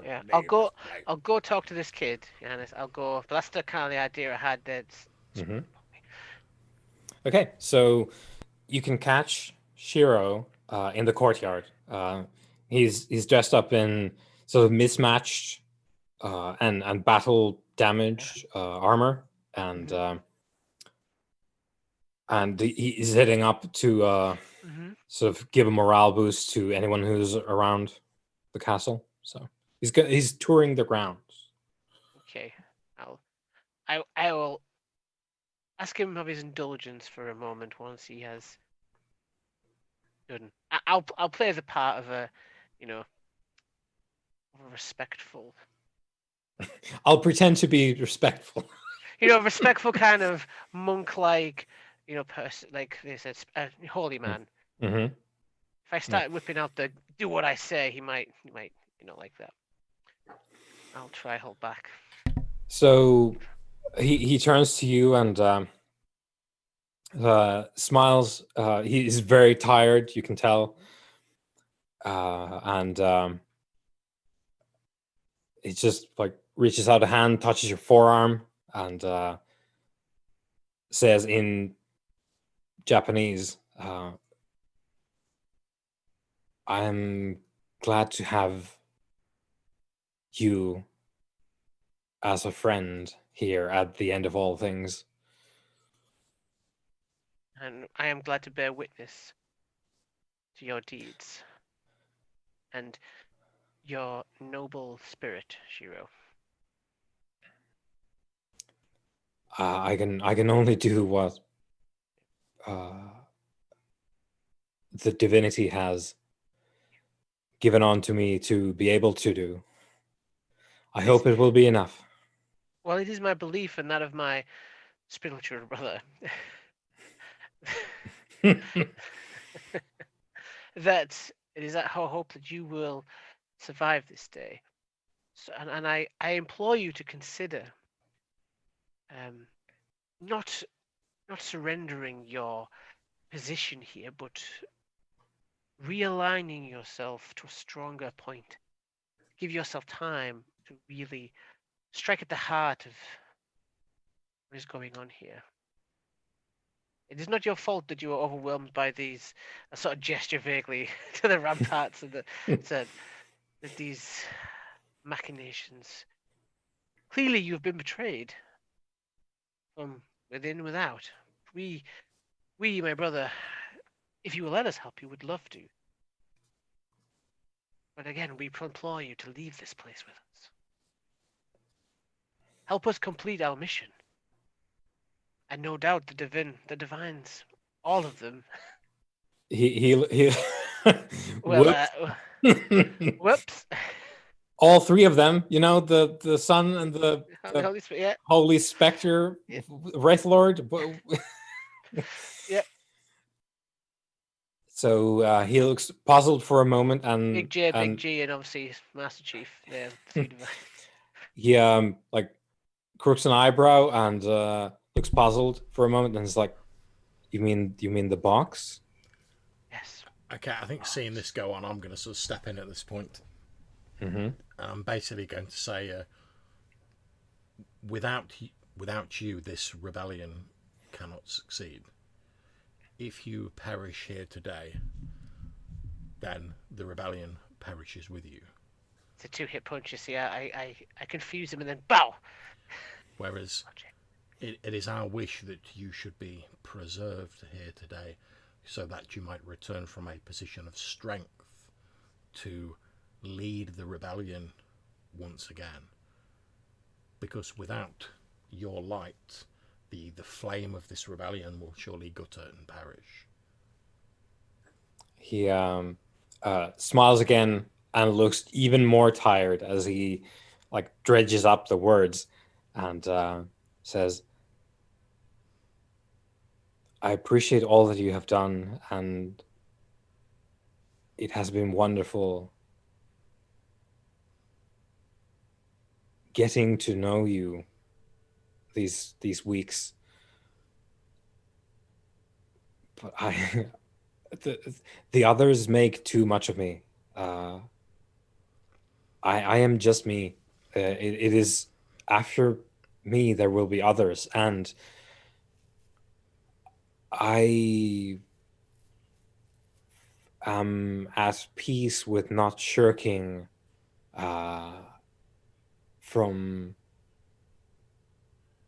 yeah, I'll go talk to this kid. Giannis. I'll go. But that's the kind of the idea I had. Okay, so you can catch Shiro in the courtyard. He's dressed up in sort of mismatched and battle damaged armor, and he's heading up to sort of give a morale boost to anyone who's around the castle. So he's touring the grounds. Okay, I will ask him of his indulgence for a moment once he has done. I'll play the part of a respectful. I'll pretend to be respectful. Respectful kind of monk-like, person, like they said, holy man. Mm-hmm. If I start whipping out the do what I say, he might, like that. I'll try hold back. So he turns to you and smiles. He's very tired, you can tell. And he just like reaches out a hand, touches your forearm, and says in Japanese, I'm glad to have you as a friend here at the end of all things. And I am glad to bear witness to your deeds. And your noble spirit, Shiro. I can only do what the divinity has given on to me to be able to do. I hope it will be enough. Well, it is my belief and that of my spiritual brother that it is our hope that you will survive this day. So, and I implore you to consider not not surrendering your position here, but realigning yourself to a stronger point. Give yourself time to really strike at the heart of what is going on here. It is not your fault that you are overwhelmed by these. A sort of gesture vaguely to the ramparts and said that these machinations. Clearly, you've been betrayed from within, without. We, my brother, if you will let us help you, would love to. But again, we implore you to leave this place with us. Help us complete our mission. And no doubt the divines, all of them. He Well, whoops. All three of them, you know, the son and the Holy Spirit, yeah. Holy Spectre, Yeah. Wraith Lord. Yep. So he looks puzzled for a moment, and Big J, Big G, and obviously Master Chief. Yeah, three divines. he like crooks an eyebrow and looks puzzled for a moment, and is like, you mean the box?" Yes. Okay, I think seeing this go on, I'm going to sort of step in at this point. Mm-hmm. I'm basically going to say, without you, this rebellion cannot succeed. If you perish here today, then the rebellion perishes with you. It's a two-hit punch, you see. I confuse him and then bow. Whereas it is our wish that you should be preserved here today so that you might return from a position of strength to lead the rebellion once again. Because without your light, the flame of this rebellion will surely gutter and perish. He smiles again and looks even more tired as he like dredges up the words and says, "I appreciate all that you have done, and it has been wonderful getting to know you these weeks. But the others make too much of me. I am just me. It is after me there will be others, and I am at peace with not shirking from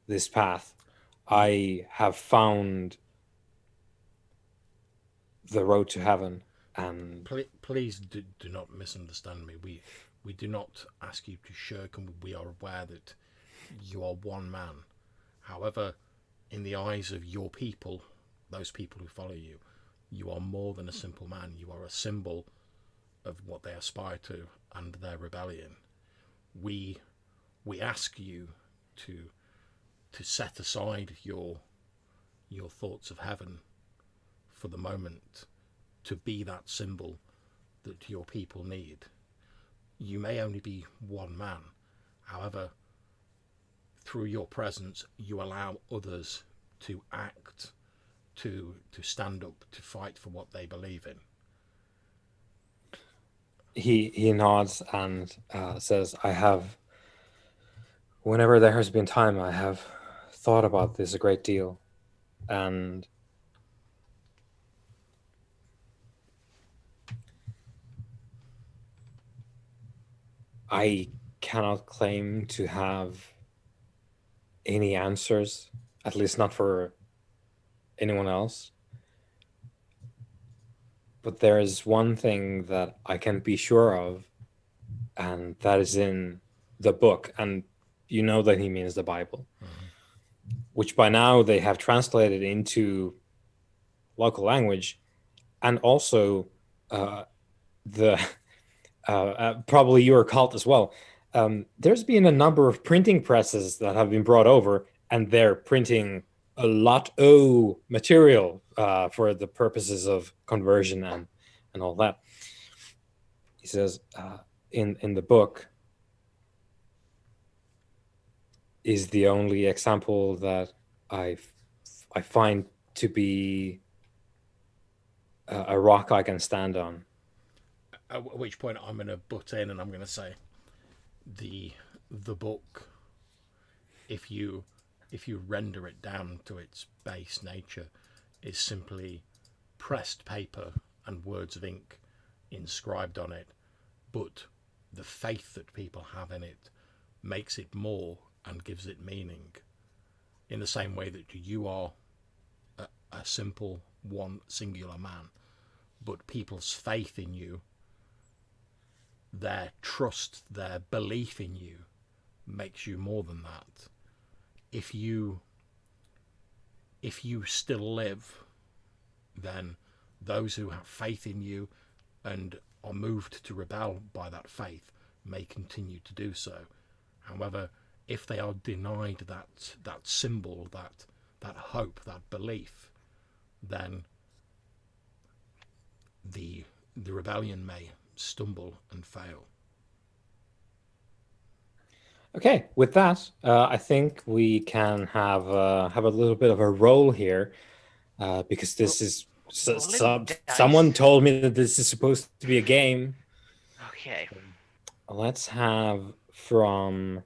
this path. I have found the road to heaven, and please do not misunderstand me. We do not ask you to shirk, and we are aware that you are one man. However, in the eyes of your people, those people who follow you, you are more than a simple man. You are a symbol of what they aspire to and their rebellion. We ask you to set aside your thoughts of heaven for the moment, to be that symbol that your people need. You may only be one man, however, through your presence you allow others to act, to stand up, to fight for what they believe in. he nods and says, "I have, whenever there has been time, I have thought about this a great deal, and I cannot claim to have any answers, at least not for anyone else. But there is one thing that I can be sure of, and that is in the book, and you know that he means the Bible, which by now they have translated into local language, and also the probably your cult as well. There's been a number of printing presses that have been brought over, and they're printing a lot of material for the purposes of conversion and all that. He says in the book is the only example that I find to be a rock I can stand on. At which point I'm going to butt in and I'm going to say the book, if you render it down to its base nature, is simply pressed paper and words of ink inscribed on it, but the faith that people have in it makes it more and gives it meaning, in the same way that you are a simple one singular man, but people's faith in you, their trust, their belief in you makes you more than that. If you still live, then those who have faith in you and are moved to rebel by that faith may continue to do so. However, if they are denied that symbol, that hope, that belief, then the rebellion may stumble and fail. Okay, with that, I think we can have a little bit of a roll here, because this is someone told me that this is supposed to be a game. Okay. Let's have from,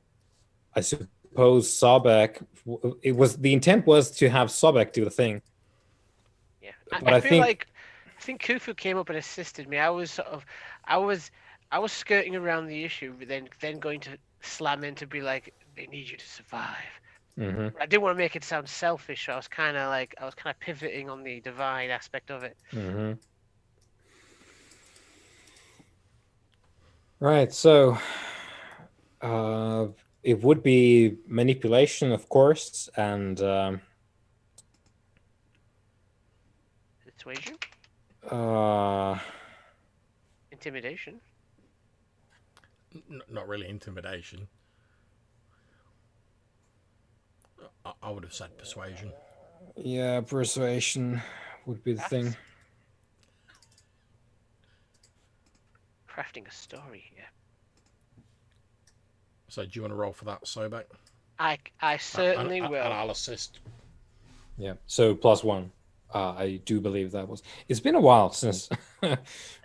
I suppose, Sobek. The intent was to have Sobek do the thing. Yeah, I think Khufu came up and assisted me. I was skirting around the issue, but then going to slam in to be like, they need you to survive. Mm-hmm. I didn't want to make it sound selfish. So I was kind of pivoting on the divine aspect of it. Mm-hmm. Right. So, it would be manipulation, of course, and Persuasion. Intimidation. Not really intimidation. I would have said persuasion. Yeah, persuasion would be the thing. Crafting a story here. So do you want to roll for that, Sobek? I certainly will. And I'll assist. Yeah. So +1. I do believe that was. It's been a while since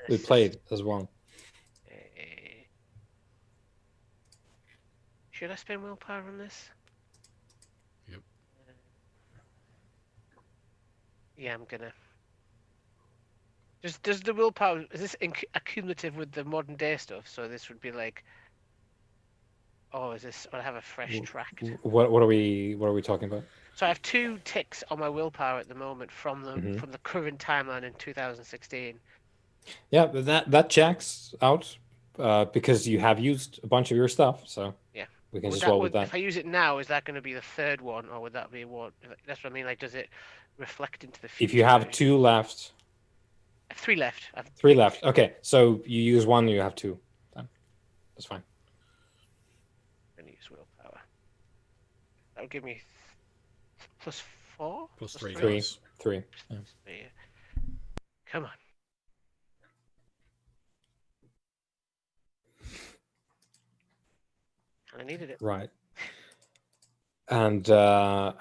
we played as well. Should I spend willpower on this? Yep. Yeah, I'm gonna. Does the willpower, is this accumulative with the modern day stuff? So this would be like, oh, is this? I have a fresh tract. What are we talking about? So I have 2 ticks on my willpower at the moment from the current timeline in 2016. Yeah, that checks out because you have used a bunch of your stuff, so yeah, we can just roll with that. If I use it now, is that going to be the 3rd one, or would that be what? That's what I mean. Like, does it reflect into the future? If you have 2 left. 3 left. 3 left. Okay, so you use 1, you have 2. Then that's fine. I'm going to use willpower. That would give me +4. +3. 3. Yeah. Come on. I needed it. Right. And I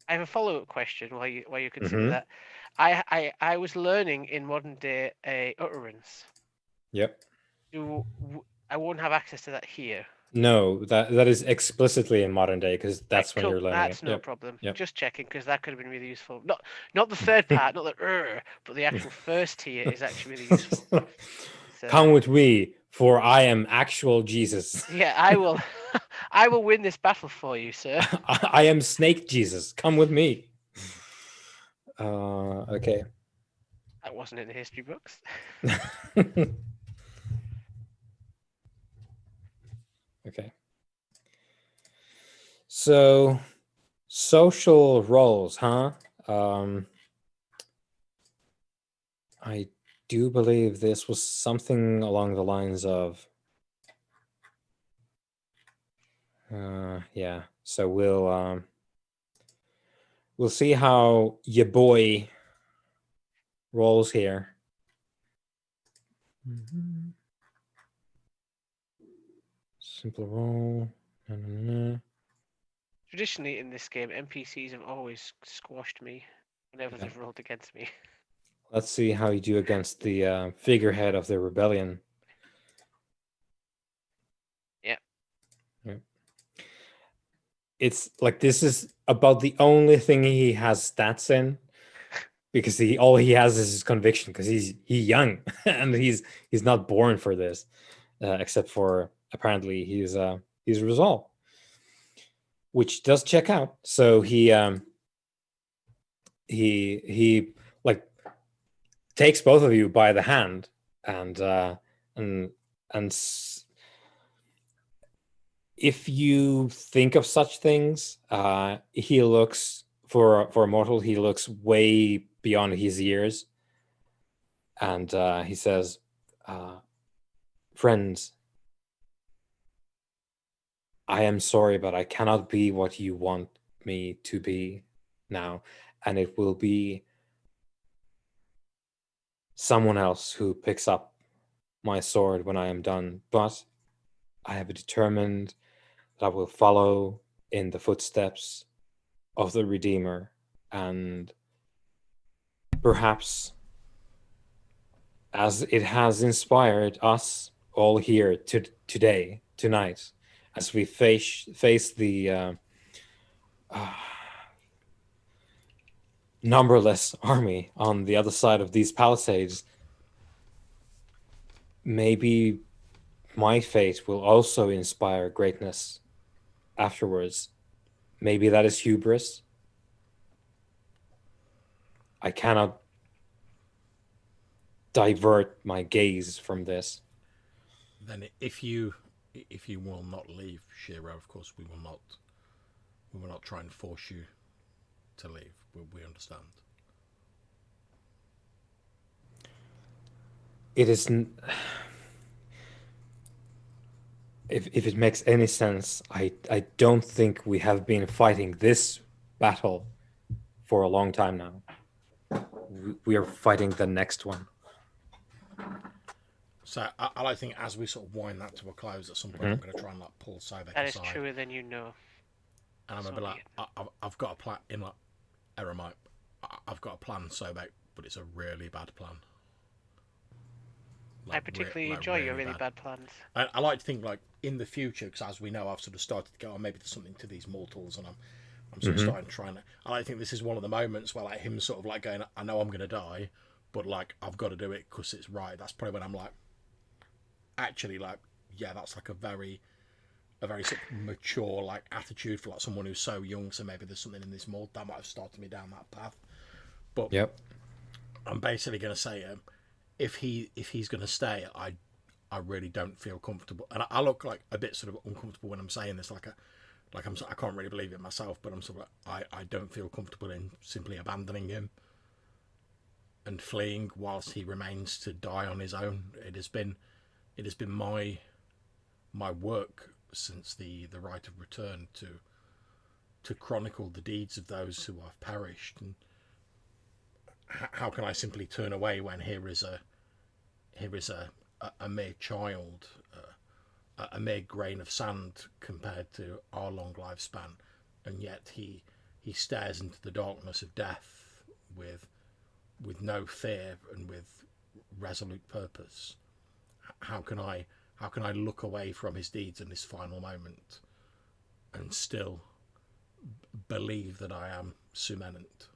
have a follow-up question while you consider that. I was learning in modern day utterance. Yep. I won't have access to that here. No, that is explicitly in modern day because that's when you're learning That's it. no problem. Yep. Just checking because that could have been really useful. Not the third part, not the but the actual first tier is actually really useful. So, come with me, for I am actual Jesus. Yeah, I will. I will win this battle for you, sir. I am Snake Jesus. Come with me. Okay. That wasn't in the history books. Okay. So, social roles, huh? I do believe this was something along the lines of. Yeah. So we'll see how your boy rolls here. Simple roll. Traditionally, in this game, NPCs have always squashed me whenever they've rolled against me. Let's see how you do against the figurehead of the rebellion. Yeah. It's like this is about the only thing he has stats in, because all he has is his conviction, because he's young and he's not born for this, except for apparently his resolve, which does check out. So he like takes both of you by the hand and if you think of such things, he looks for a mortal. He looks way beyond his years, and he says, "Friends, I am sorry, but I cannot be what you want me to be now, and it will be someone else who picks up my sword when I am done. But I have determined that I will follow in the footsteps of the Redeemer, and perhaps as it has inspired us all here tonight, as we face the numberless army on the other side of these palisades, maybe my fate will also inspire greatness afterwards. Maybe that is hubris. I cannot divert my gaze from this. Then if you will not leave, Shiro, of course we will not try and force you to leave. We understand. It is if it makes any sense, I don't think we have been fighting this battle for a long time now. We are fighting the next one. So I think as we sort of wind that to a close at some point, I'm going to try and like pull Sobek aside. That is truer than you know. And I'm going to be like, I've got a plan in like Eremite. I've got a plan, Sobek, but it's a really bad plan. Like, I particularly enjoy your really bad plans. I like to think like in the future, because as we know, I've sort of started to go, oh, maybe there's something to these mortals, and I'm sort of starting trying to. I like to think this is one of the moments where like him sort of like going, I know I'm going to die, but like I've got to do it because it's right. That's probably when I'm like, actually, like, yeah, that's like a very sort of mature like attitude for like someone who's so young. So maybe there's something in this mold that might have started me down that path. But yep, I'm basically going to say, if he's going to stay, I really don't feel comfortable, and I look like a bit sort of uncomfortable when I'm saying this, I can't really believe it myself, but I'm sort of like, I don't feel comfortable in simply abandoning him and fleeing whilst he remains to die on his own. It has been my work since the Rite of Return to chronicle the deeds of those who have perished, and how can I simply turn away when here is a mere child, a mere grain of sand compared to our long lifespan, and yet he stares into the darkness of death with no fear and with resolute purpose. How can I look away from his deeds in this final moment and still believe that I am Sumenant?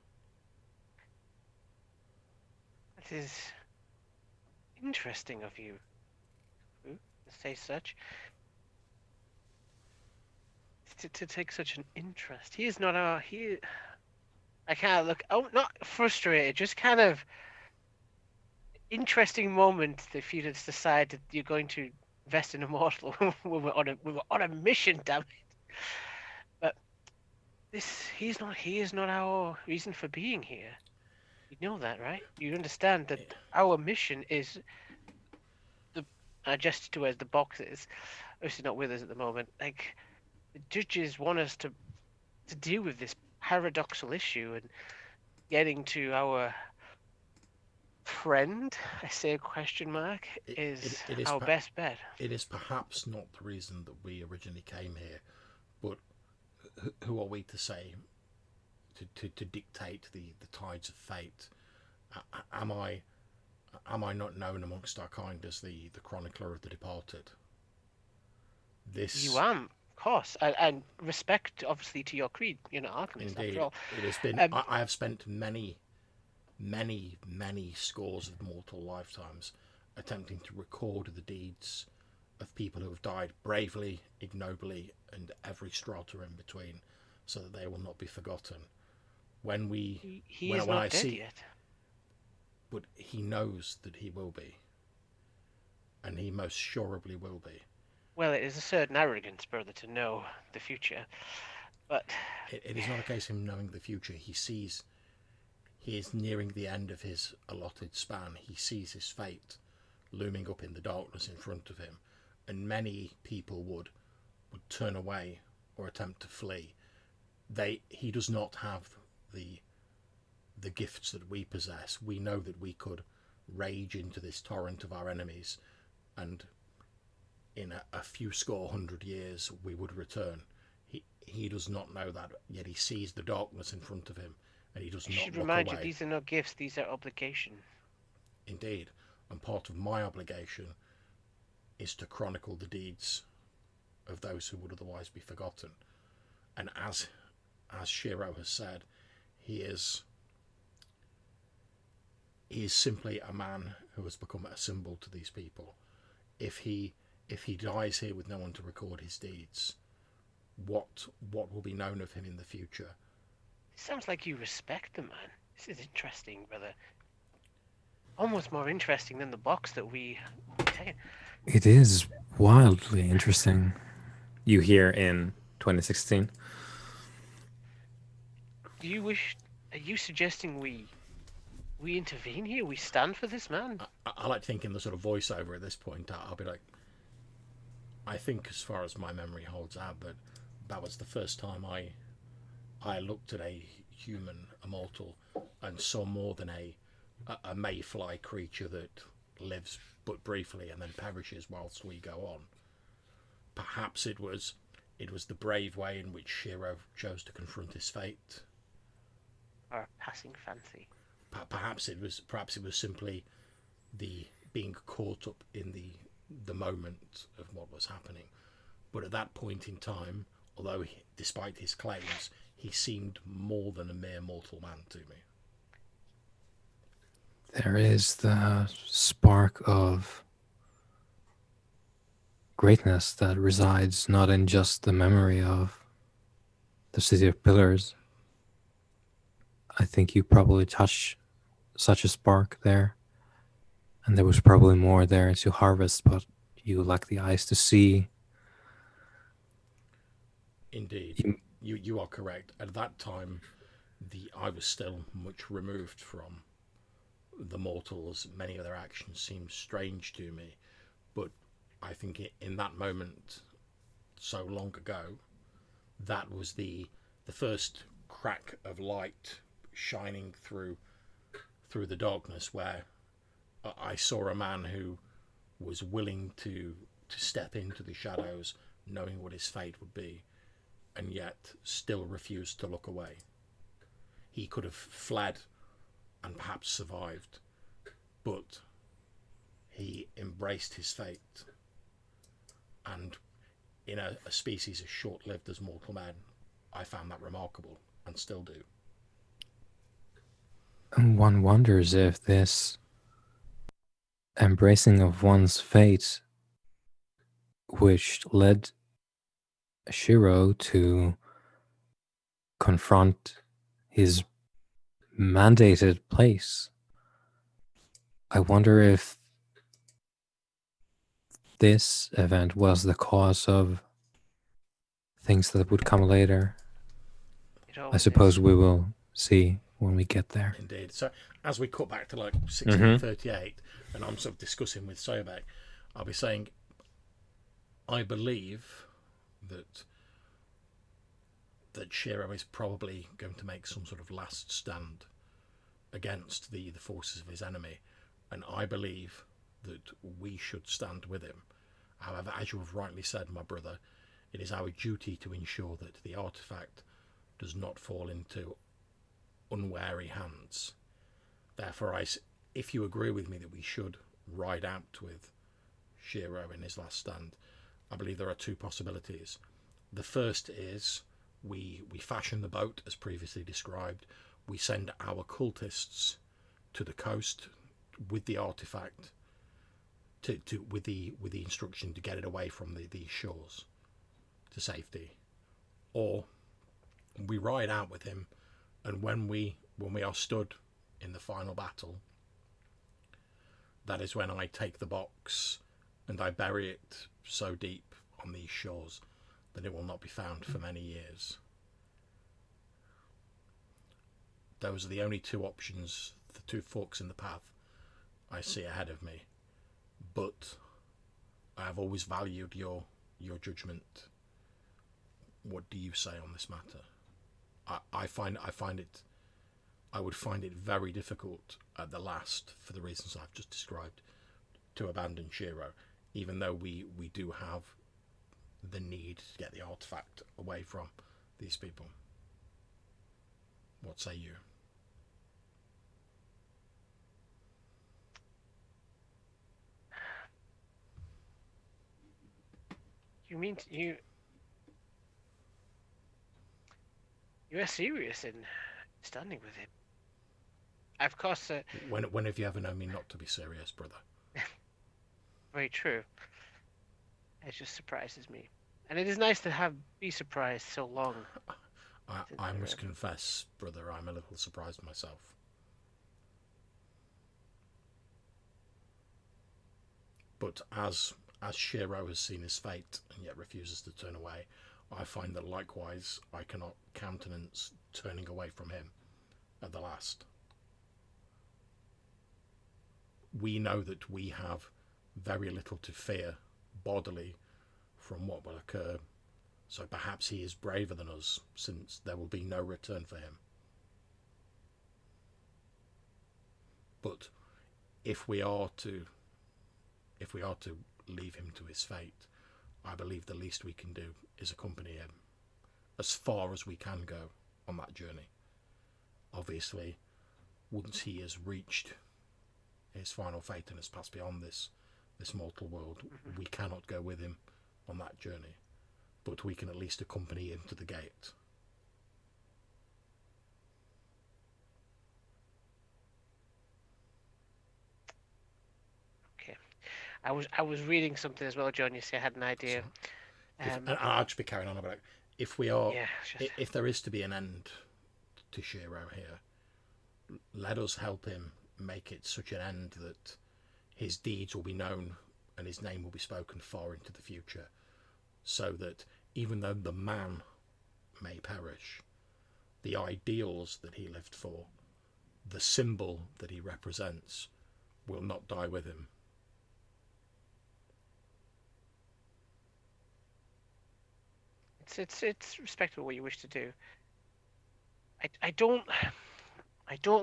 It is interesting of you to say such. To take such an interest. He is not I kind of look, not frustrated, just kind of interesting moment if you just decide that you're going to invest in Immortal when we're on a mission, damn it. But he is not our reason for being here. You know that, right? You understand that our mission is I gesture towards the boxes. Obviously not with us at the moment. Like the judges want us to deal with this paradoxical issue and getting to our friend, I say a question mark, is our best bet. It is perhaps not the reason that we originally came here, but who are we to say, to dictate the tides of fate? Am I not known amongst our kind as the chronicler of the departed? You am, of course, and respect obviously to your creed. You're not alchemist Indeed, after all. it has been. I have spent many scores of mortal lifetimes attempting to record the deeds of people who have died bravely, ignobly, and every strata in between, so that they will not be forgotten. When he is not dead yet. But he knows that he will be, and he most surely will be. Well, it is a certain arrogance, brother, to know the future, but it is not a case of him knowing the future. He is nearing the end of his allotted span. He sees his fate looming up in the darkness in front of him, and many people would turn away or attempt to flee. He does not have the gifts that we possess. We know that we could rage into this torrent of our enemies, and in a few score hundred years we would return. He does not know that, yet he sees the darkness in front of him, and he does not look away. I should remind you, these are not gifts, these are obligation. Indeed, and part of my obligation is to chronicle the deeds of those who would otherwise be forgotten. And as Shiro has said, he is simply a man who has become a symbol to these people. If he dies here with no one to record his deeds, what will be known of him in the future? It sounds like you respect the man. This is interesting, brother. Almost more interesting than the box that we take. It is wildly interesting. You hear in 2016. Are you suggesting we intervene here? We stand for this man? I like to think in the sort of voiceover at this point. I'll be like, I think as far as my memory holds out, that was the first time I looked at a human immortal and saw more than a mayfly creature that lives but briefly and then perishes whilst we go on. Perhaps it was the brave way in which Shiro chose to confront his fate. Or a passing fancy. Perhaps it was simply the being caught up in the moment of what was happening. But at that point in time, although despite his claims, he seemed more than a mere mortal man to me. There is the spark of greatness that resides not in just the memory of the City of Pillars. I think you probably touched such a spark there, and there was probably more there to harvest, but you lack the eyes to see. Indeed, you are correct. At that time, I was still much removed from the mortals. Many of their actions seemed strange to me, but I think in that moment, so long ago, that was the first crack of light shining through the darkness, where I saw a man who was willing to step into the shadows, knowing what his fate would be, and yet still refused to look away. He could have fled and perhaps survived, but he embraced his fate. And in a species as short-lived as mortal men, I found that remarkable, and still do. And one wonders if this embracing of one's fate, which led Shiro to confront his mandated place, I wonder if this event was the cause of things that would come later. I suppose we will see when we get there. Indeed. So as we cut back to like 1638, and I'm sort of discussing with Sobek, I'll be saying, I believe that Shiro is probably going to make some sort of last stand against the forces of his enemy, and I believe that we should stand with him. However, as you have rightly said, my brother, it is our duty to ensure that the artifact does not fall into unwary hands. Therefore, if you agree with me that we should ride out with Shiro in his last stand, I believe there are two possibilities. The first is we fashion the boat as previously described. We send our cultists to the coast with the artifact, with the instruction to get it away from these shores to safety, or we ride out with him, and when we are stood in the final battle, that is when I take the box and I bury it so deep on these shores that it will not be found for many years. Those are the only two options, the two forks in the path I see ahead of me. But I have always valued your judgment. What do you say on this matter? I would find it very difficult at the last, for the reasons I've just described, to abandon Shiro, even though we do have the need to get the artifact away from these people. What say you? You mean you are serious in standing with him? Of course. When have you ever known me not to be serious, brother? Very true. It just surprises me, and it is nice to be surprised so long. I must confess, brother, I'm a little surprised myself. But as Shiro has seen his fate and yet refuses to turn away, I find that likewise I cannot countenance turning away from him at the last. We know that we have very little to fear bodily from what will occur, so perhaps he is braver than us, since there will be no return for him. But if we are to leave him to his fate, I believe the least we can do is accompany him as far as we can go on that journey. Obviously, once he has reached his final fate and has passed beyond this mortal world, we cannot go with him on that journey, but we can at least accompany him to the gate. Okay, I was reading something as well, John. You say I had an idea. And I'll just be carrying on about it. If we are, if there is to be an end to Shiro here, let us help him make it such an end that his deeds will be known and his name will be spoken far into the future, so that even though the man may perish, the ideals that he lived for, the symbol that he represents, will not die with him. It's respectable what you wish to do. I don't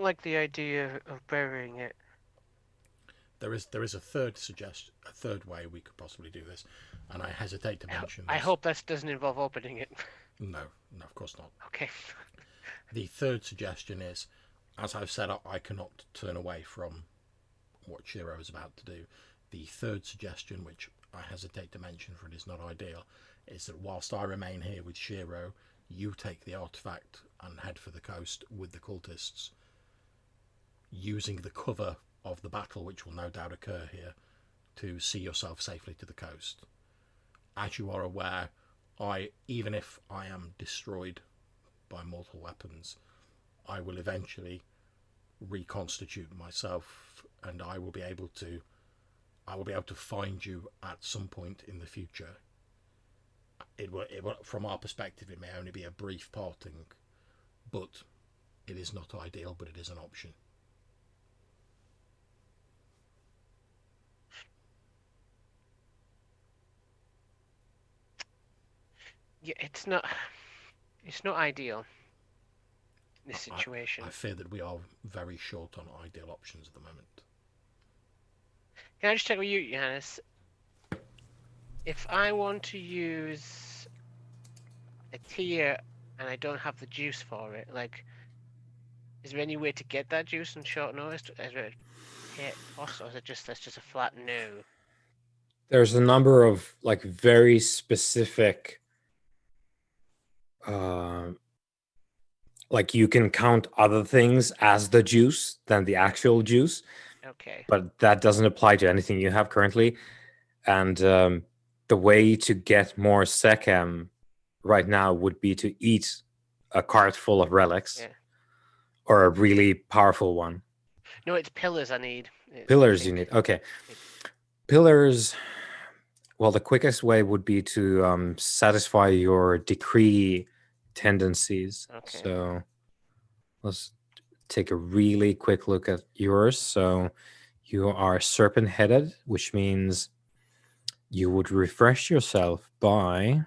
like the idea of burying it. There is a third way we could possibly do this, and I hesitate to mention this. I hope that doesn't involve opening it. No, of course not. Okay. The third suggestion is, as I've said, I cannot turn away from what Shiro is about to do. The third suggestion, which I hesitate to mention for it is not ideal, is that whilst I remain here with Shiro, you take the artifact and head for the coast with the cultists, using the cover of the battle which will no doubt occur here to see yourself safely to the coast. As you are aware, even if I am destroyed by mortal weapons, I will eventually reconstitute myself and I will be able to find you at some point in the future. It will, from our perspective, it may only be a brief parting, but it is not ideal, but it is an option. Yeah, it's not ideal, this situation. I fear that we are very short on ideal options at the moment. Can I just check with you, Johannes? If I want to use a tier and I don't have the juice for it, like, is there any way to get that juice on short notice? Is there a hit cost, or is it just a flat no? There's a number of like very specific, like you can count other things as the juice than the actual juice. Okay. But that doesn't apply to anything you have currently. And the way to get more Sekhem right now would be to eat a cart full of relics, or a really powerful one. No, it's pillars I need. Pillars you need. Okay. Pillars. Well, the quickest way would be to satisfy your decree tendencies. Okay. So let's take a really quick look at yours. So you are serpent-headed, which means you would refresh yourself by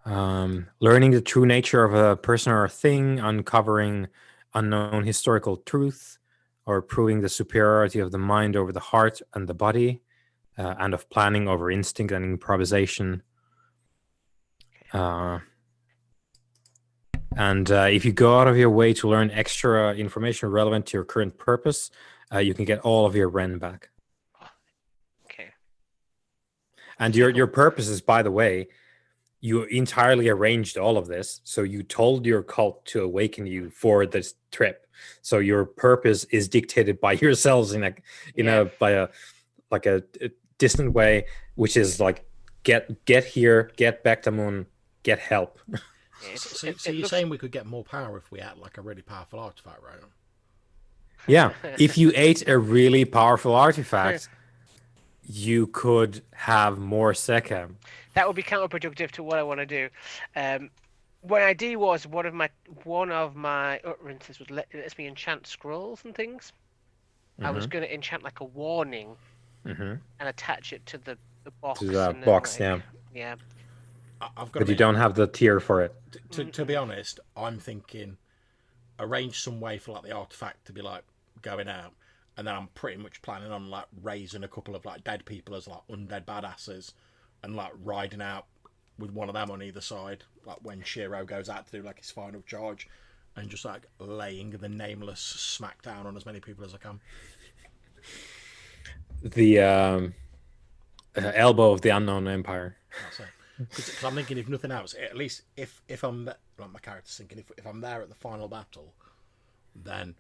learning the true nature of a person or a thing, uncovering unknown historical truth, or proving the superiority of the mind over the heart and the body, and of planning over instinct and improvisation. And if you go out of your way to learn extra information relevant to your current purpose, you can get all of your Ren back. Okay. And your purpose is, by the way, you entirely arranged all of this. So you told your cult to awaken you for this trip. So your purpose is dictated by yourselves in a distant way, which is like get here, get Bektamun, get help. So you're saying we could get more power if we had like a really powerful artifact, right? Yeah, if you ate a really powerful artifact, you could have more Sekhem. That would be counterproductive to what I want to do. What I did was one of my utterances was lets me enchant scrolls and things. I was going to enchant like a warning and attach it to the box. To the box, like, yeah. But you don't have the tier for it. To be honest, I'm thinking arrange some way for like the artifact to be like going out, and then I'm pretty much planning on like raising a couple of like dead people as like undead badasses, and like riding out with one of them on either side, like when Shiro goes out to do like his final charge, and just like laying the nameless smackdown on as many people as I can. The elbow of the unknown empire. That's it. Because I'm thinking, if nothing else, at least if I'm like my character's thinking, if I'm there at the final battle, then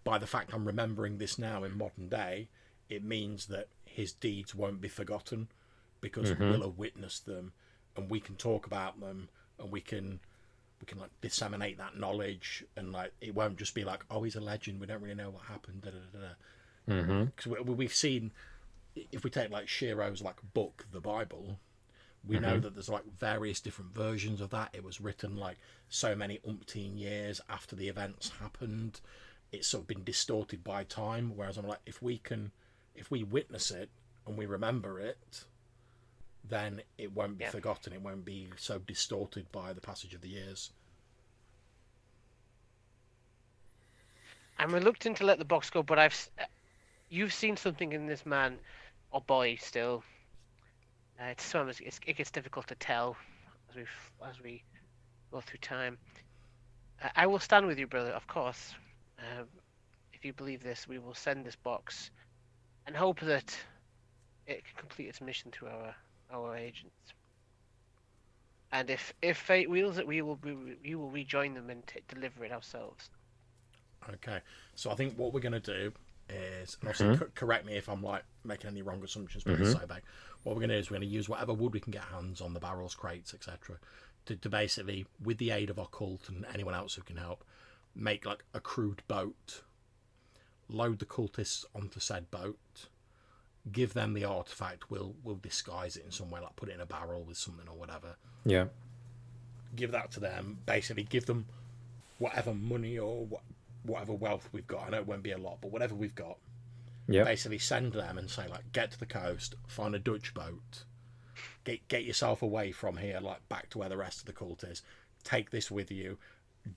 by the fact I'm remembering this now in modern day, it means that his deeds won't be forgotten, because we'll have witnessed them, and we can talk about them, and we can like disseminate that knowledge, and like it won't just be like, oh, he's a legend, we don't really know what happened. Because we've seen, if we take like Shiro's like book, the Bible. We know that there's like various different versions of that. It was written like so many umpteen years after the events happened. It's sort of been distorted by time. Whereas I'm like, if we witness it and we remember it, then it won't be forgotten. It won't be so distorted by the passage of the years. I'm reluctant to let the box go, but you've seen something in this man or boy still. It gets difficult to tell as we go through time. I will stand with you, brother, of course. If you believe this, we will send this box and hope that it can complete its mission through our agents. And if fate wills it, we will rejoin them and deliver it ourselves. Okay, so I think what we're going to do is, and obviously correct me if I'm like making any wrong assumptions, but what we're going to do is we're going to use whatever wood we can get hands on, the barrels, crates, etc., to basically, with the aid of our cult and anyone else who can help, make like a crude boat, load the cultists onto said boat, give them the artifact. We'll disguise it in some way, like put it in a barrel with something or whatever. Yeah. Give that to them. Basically, give them whatever money or whatever wealth we've got. I know it won't be a lot, but whatever we've got. Yeah. Basically, send them and say, like, get to the coast, find a Dutch boat, get yourself away from here, like back to where the rest of the cult is. Take this with you.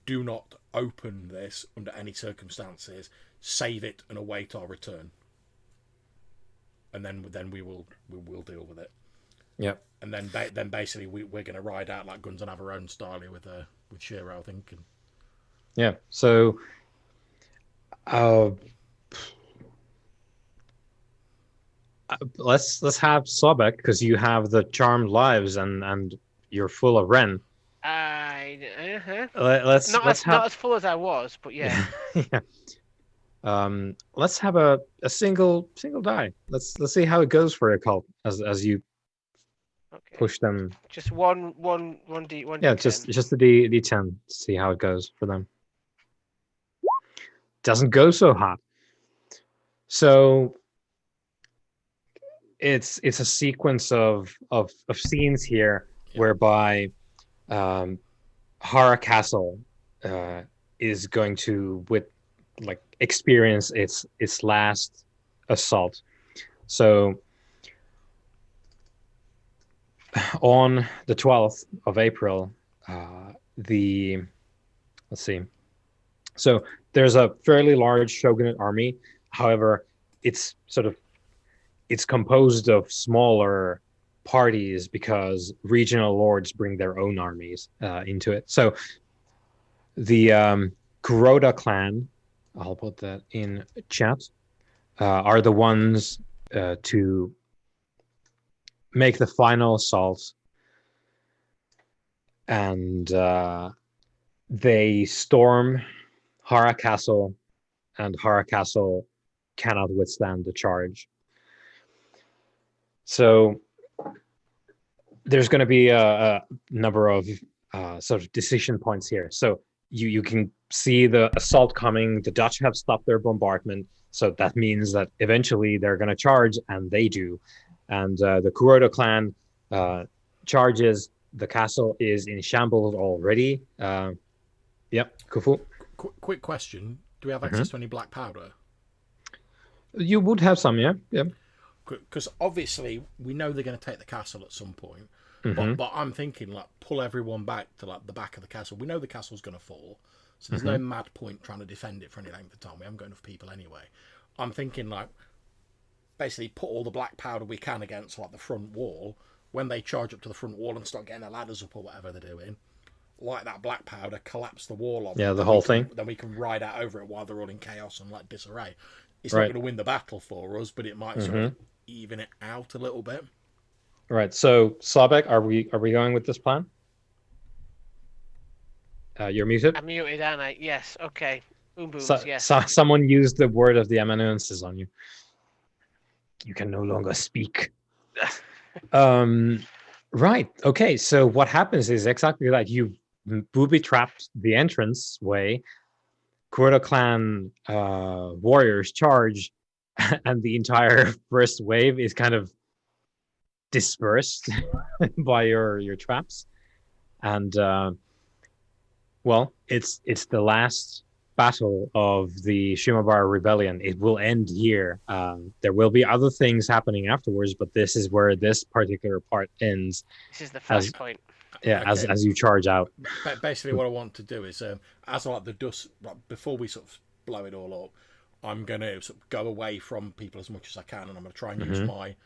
Do not open this under any circumstances. Save it and await our return. And then we will deal with it. Yeah. And then basically we're going to ride out like guns and have our own style here with Shiro, I think. And... Yeah. So, let's have Sobek, because you have the charmed lives and you're full of Ren. Let's not have as full as I was, but yeah. Yeah. Let's have a single die. Let's see how it goes for a cult as you push them. Just one D. Yeah, just the D10 to see how it goes for them. Doesn't go so hot. So it's a sequence of scenes here whereby Hara Castle is going to experience its last assault. So on the 12th of April, let's see. So there's a fairly large shogunate army. However, it's composed of smaller parties because regional lords bring their own armies into it. So the Kuroda clan, I'll put that in chat, are the ones to make the final assault, and they storm Hara Castle, and Hara Castle cannot withstand the charge. So there's going to be a number of sort of decision points here. So you can see the assault coming. The Dutch have stopped their bombardment, so that means that eventually they're going to charge, and they do. And the Kuroda clan charges. The castle is in shambles already. Yep, Kufu. Quick question: do we have access to any black powder? You would have some, yeah. Because obviously we know they're going to take the castle at some point. But I'm thinking, like, pull everyone back to like the back of the castle. We know the castle's going to fall, so there's no mad point trying to defend it for any length of time. We haven't got enough people anyway. I'm thinking, like, basically put all the black powder we can against like the front wall. When they charge up to the front wall and start getting the ladders up or whatever they're doing, light that black powder, collapse the wall on. Yeah, the whole thing. Then we can ride out over it while they're all in chaos and like disarray. It's not going to win the battle for us, but it might sort of even it out a little bit. Right. So, Sobek, are we going with this plan? You're muted. I'm muted, aren't I? Yes. Okay. Boom, yes. Someone used the word of the amanuensis on you. You can no longer speak. Right. Okay. So what happens is exactly that. You booby-trapped the entrance way. Kuroda clan warriors charge, and the entire first wave is kind of dispersed by your traps. And well, it's the last battle of the Shimabara rebellion. It will end here. There will be other things happening afterwards, but this is where this particular part ends. This is the first point. Yeah, okay. as you charge out. Basically, what I want to do is, as like the dust, before we sort of blow it all up, I'm going to sort of go away from people as much as I can, and I'm going to try and use my.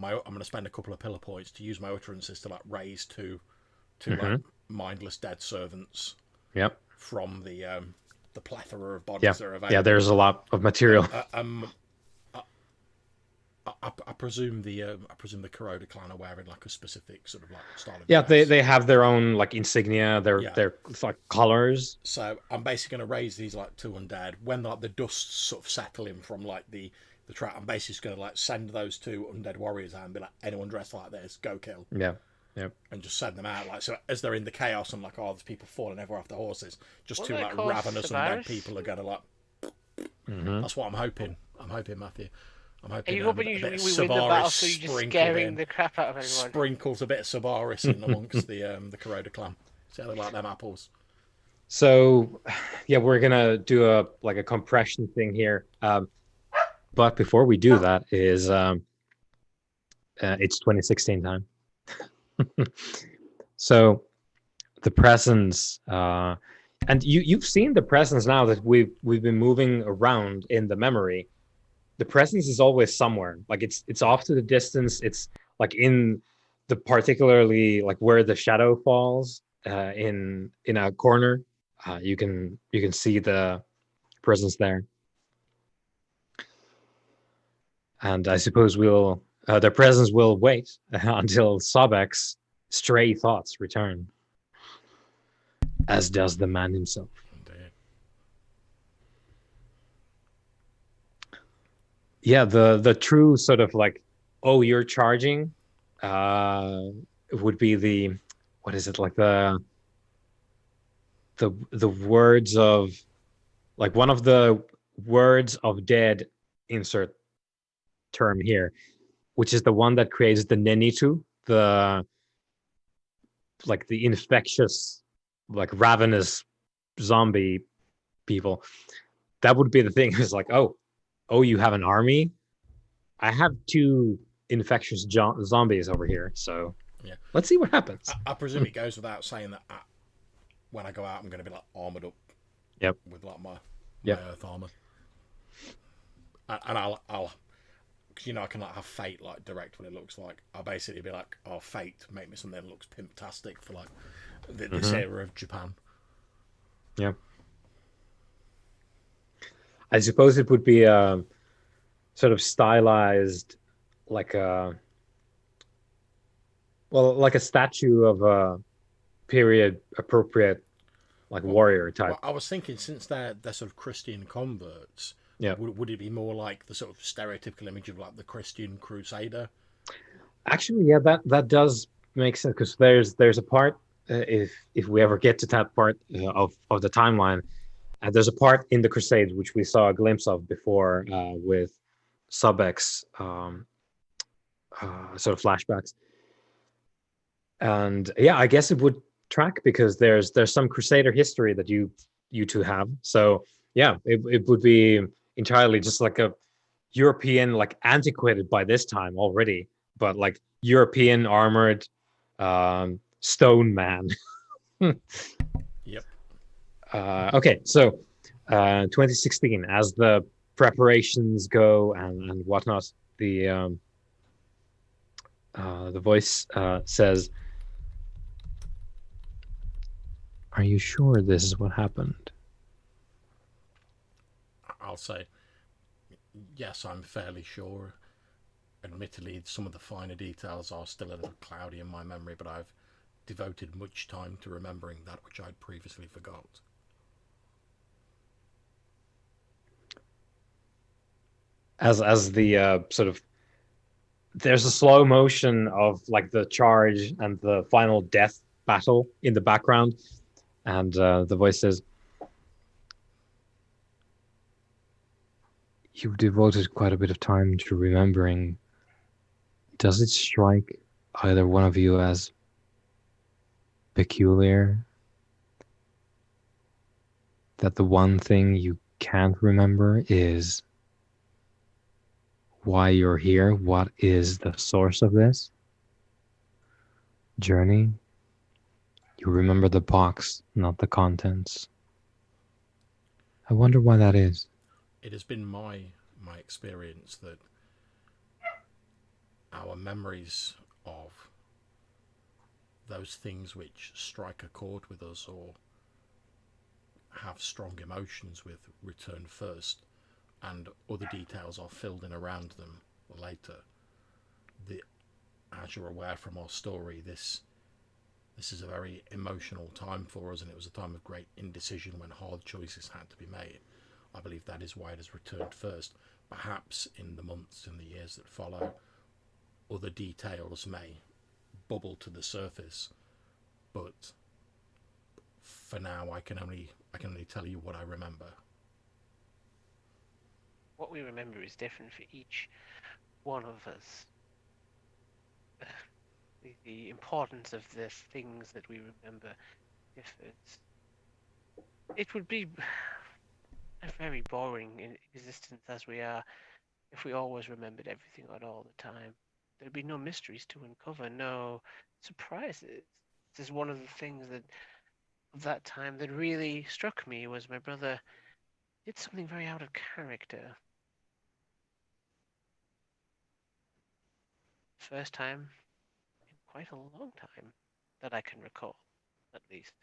I'm going to spend a couple of pillar points to use my utterances to like raise to like mindless dead servants. Yep. From the plethora of bodies that are available. Yeah, there's a lot of material. I presume the Kuroda clan are wearing like a specific sort of like style of dress. They have their own like insignia, their like colors. So I'm basically going to raise these like two undead. When like the dust sort of settling from like the trap, I'm basically just going to like send those two undead warriors out and be like, anyone dressed like this, go kill. Yeah. Yep. And just send them out, like, so as they're in the chaos and like, oh, there's people falling everywhere off the horses. Just two like ravenous undead people are going to like That's what I'm hoping. I'm hoping, Matthew. I'm Are hoping you hoping a bit of we win the battle so Savaris you're just sprinkled scaring in. the crap out of everyone? Sprinkles a bit of Savaris in amongst the Kuroda clan. See how they like them apples. So, yeah, we're gonna do a compression thing here. But before we do that, it's 2016 time. So the presence, and you've seen the presence now that we've been moving around in the memory. The presence is always somewhere. Like it's off to the distance. It's like in the particularly like where the shadow falls in a corner. You can see the presence there. And I suppose their presence will wait until Sobek's stray thoughts return, as does the man himself. Indeed. Yeah, the true sort of like, oh, you're charging, would be the, what is it, like the words of, like one of the words of dead, insert term here, which is the one that creates the Nenitu, the infectious, like ravenous zombie people. That would be the thing. It's like, oh, you have an army? I have 2 infectious zombies over here, so yeah, let's see what happens. I presume it goes without saying that when I go out, I'm going to be like armored up. Yep. With like my Yep. earth armor, and I'll because I can like have fate like direct what it looks like. I'll basically be like, oh, fate, make me something that looks pimptastic for like this era of Japan. Yeah. I suppose it would be a sort of stylized, like a statue of a period appropriate, like warrior type. Well, I was thinking, since they're sort of Christian converts, yeah, would it be more like the sort of stereotypical image of like the Christian crusader? Actually, yeah, that does make sense, because there's a part, if we ever get to that part of the timeline, there's a part in the Crusades which we saw a glimpse of before with Sobek's sort of flashbacks, and yeah, I guess it would track, because there's some Crusader history that you two have. So yeah, it would be entirely just like a European, like antiquated by this time already, but like European armored stone man. Yep. Okay, so 2016, as the preparations go and whatnot, the voice says, "Are you sure this is what happened?" I'll say, yes, I'm fairly sure. Admittedly, some of the finer details are still a little cloudy in my memory, but I've devoted much time to remembering that which I'd previously forgot. As the sort of, there's a slow motion of like the charge and the final death battle in the background, and the voice says, "You've devoted quite a bit of time to remembering. Does it strike either one of you as peculiar that the one thing you can't remember is why you're here? What is the source of this journey? You remember the box, not the contents. I wonder why that is." It has been my experience that our memories of those things which strike a chord with us or have strong emotions with return first, and other details are filled in around them later. As you're aware from our story, this is a very emotional time for us, and it was a time of great indecision when hard choices had to be made. I believe that is why it has returned first. Perhaps in the months and the years that follow, other details may bubble to the surface, but for now I can only tell you what I remember. we remember is different for each one of us. The importance of the things that we remember differs. It would be a very boring existence as we are if we always remembered everything on all the time. There'd be no mysteries to uncover, no surprises. This is one of the things that of that time that really struck me was my brother did something very out of character. First time in quite a long time that I can recall, at least.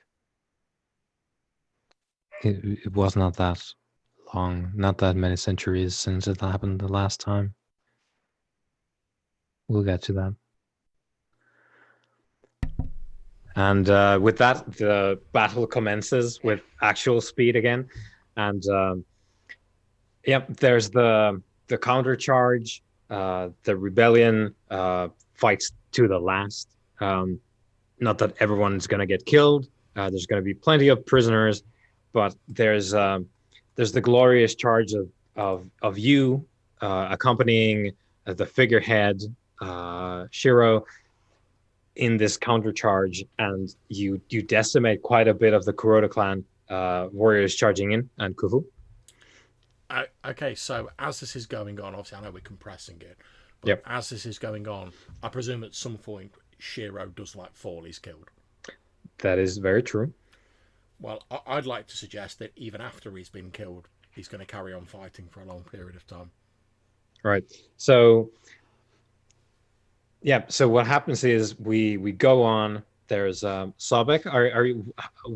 It was not that long, not that many centuries since it happened the last time. We'll get to that. And with that, the battle commences with actual speed again. And there's the counter charge. The rebellion fights to the last. Not that everyone's going to get killed. There's going to be plenty of prisoners, but there's the glorious charge of you accompanying the figurehead Shiro in this counter charge, and you decimate quite a bit of the Kuroda clan warriors charging in, and Kufu. Okay, so as this is going on, obviously I know we're compressing it, but as this is going on, I presume at some point Shiro does fall, he's killed. That is very true. Well, I'd like to suggest that even after he's been killed, he's going to carry on fighting for a long period of time. Right. So so what happens is we go on. There's Sobek.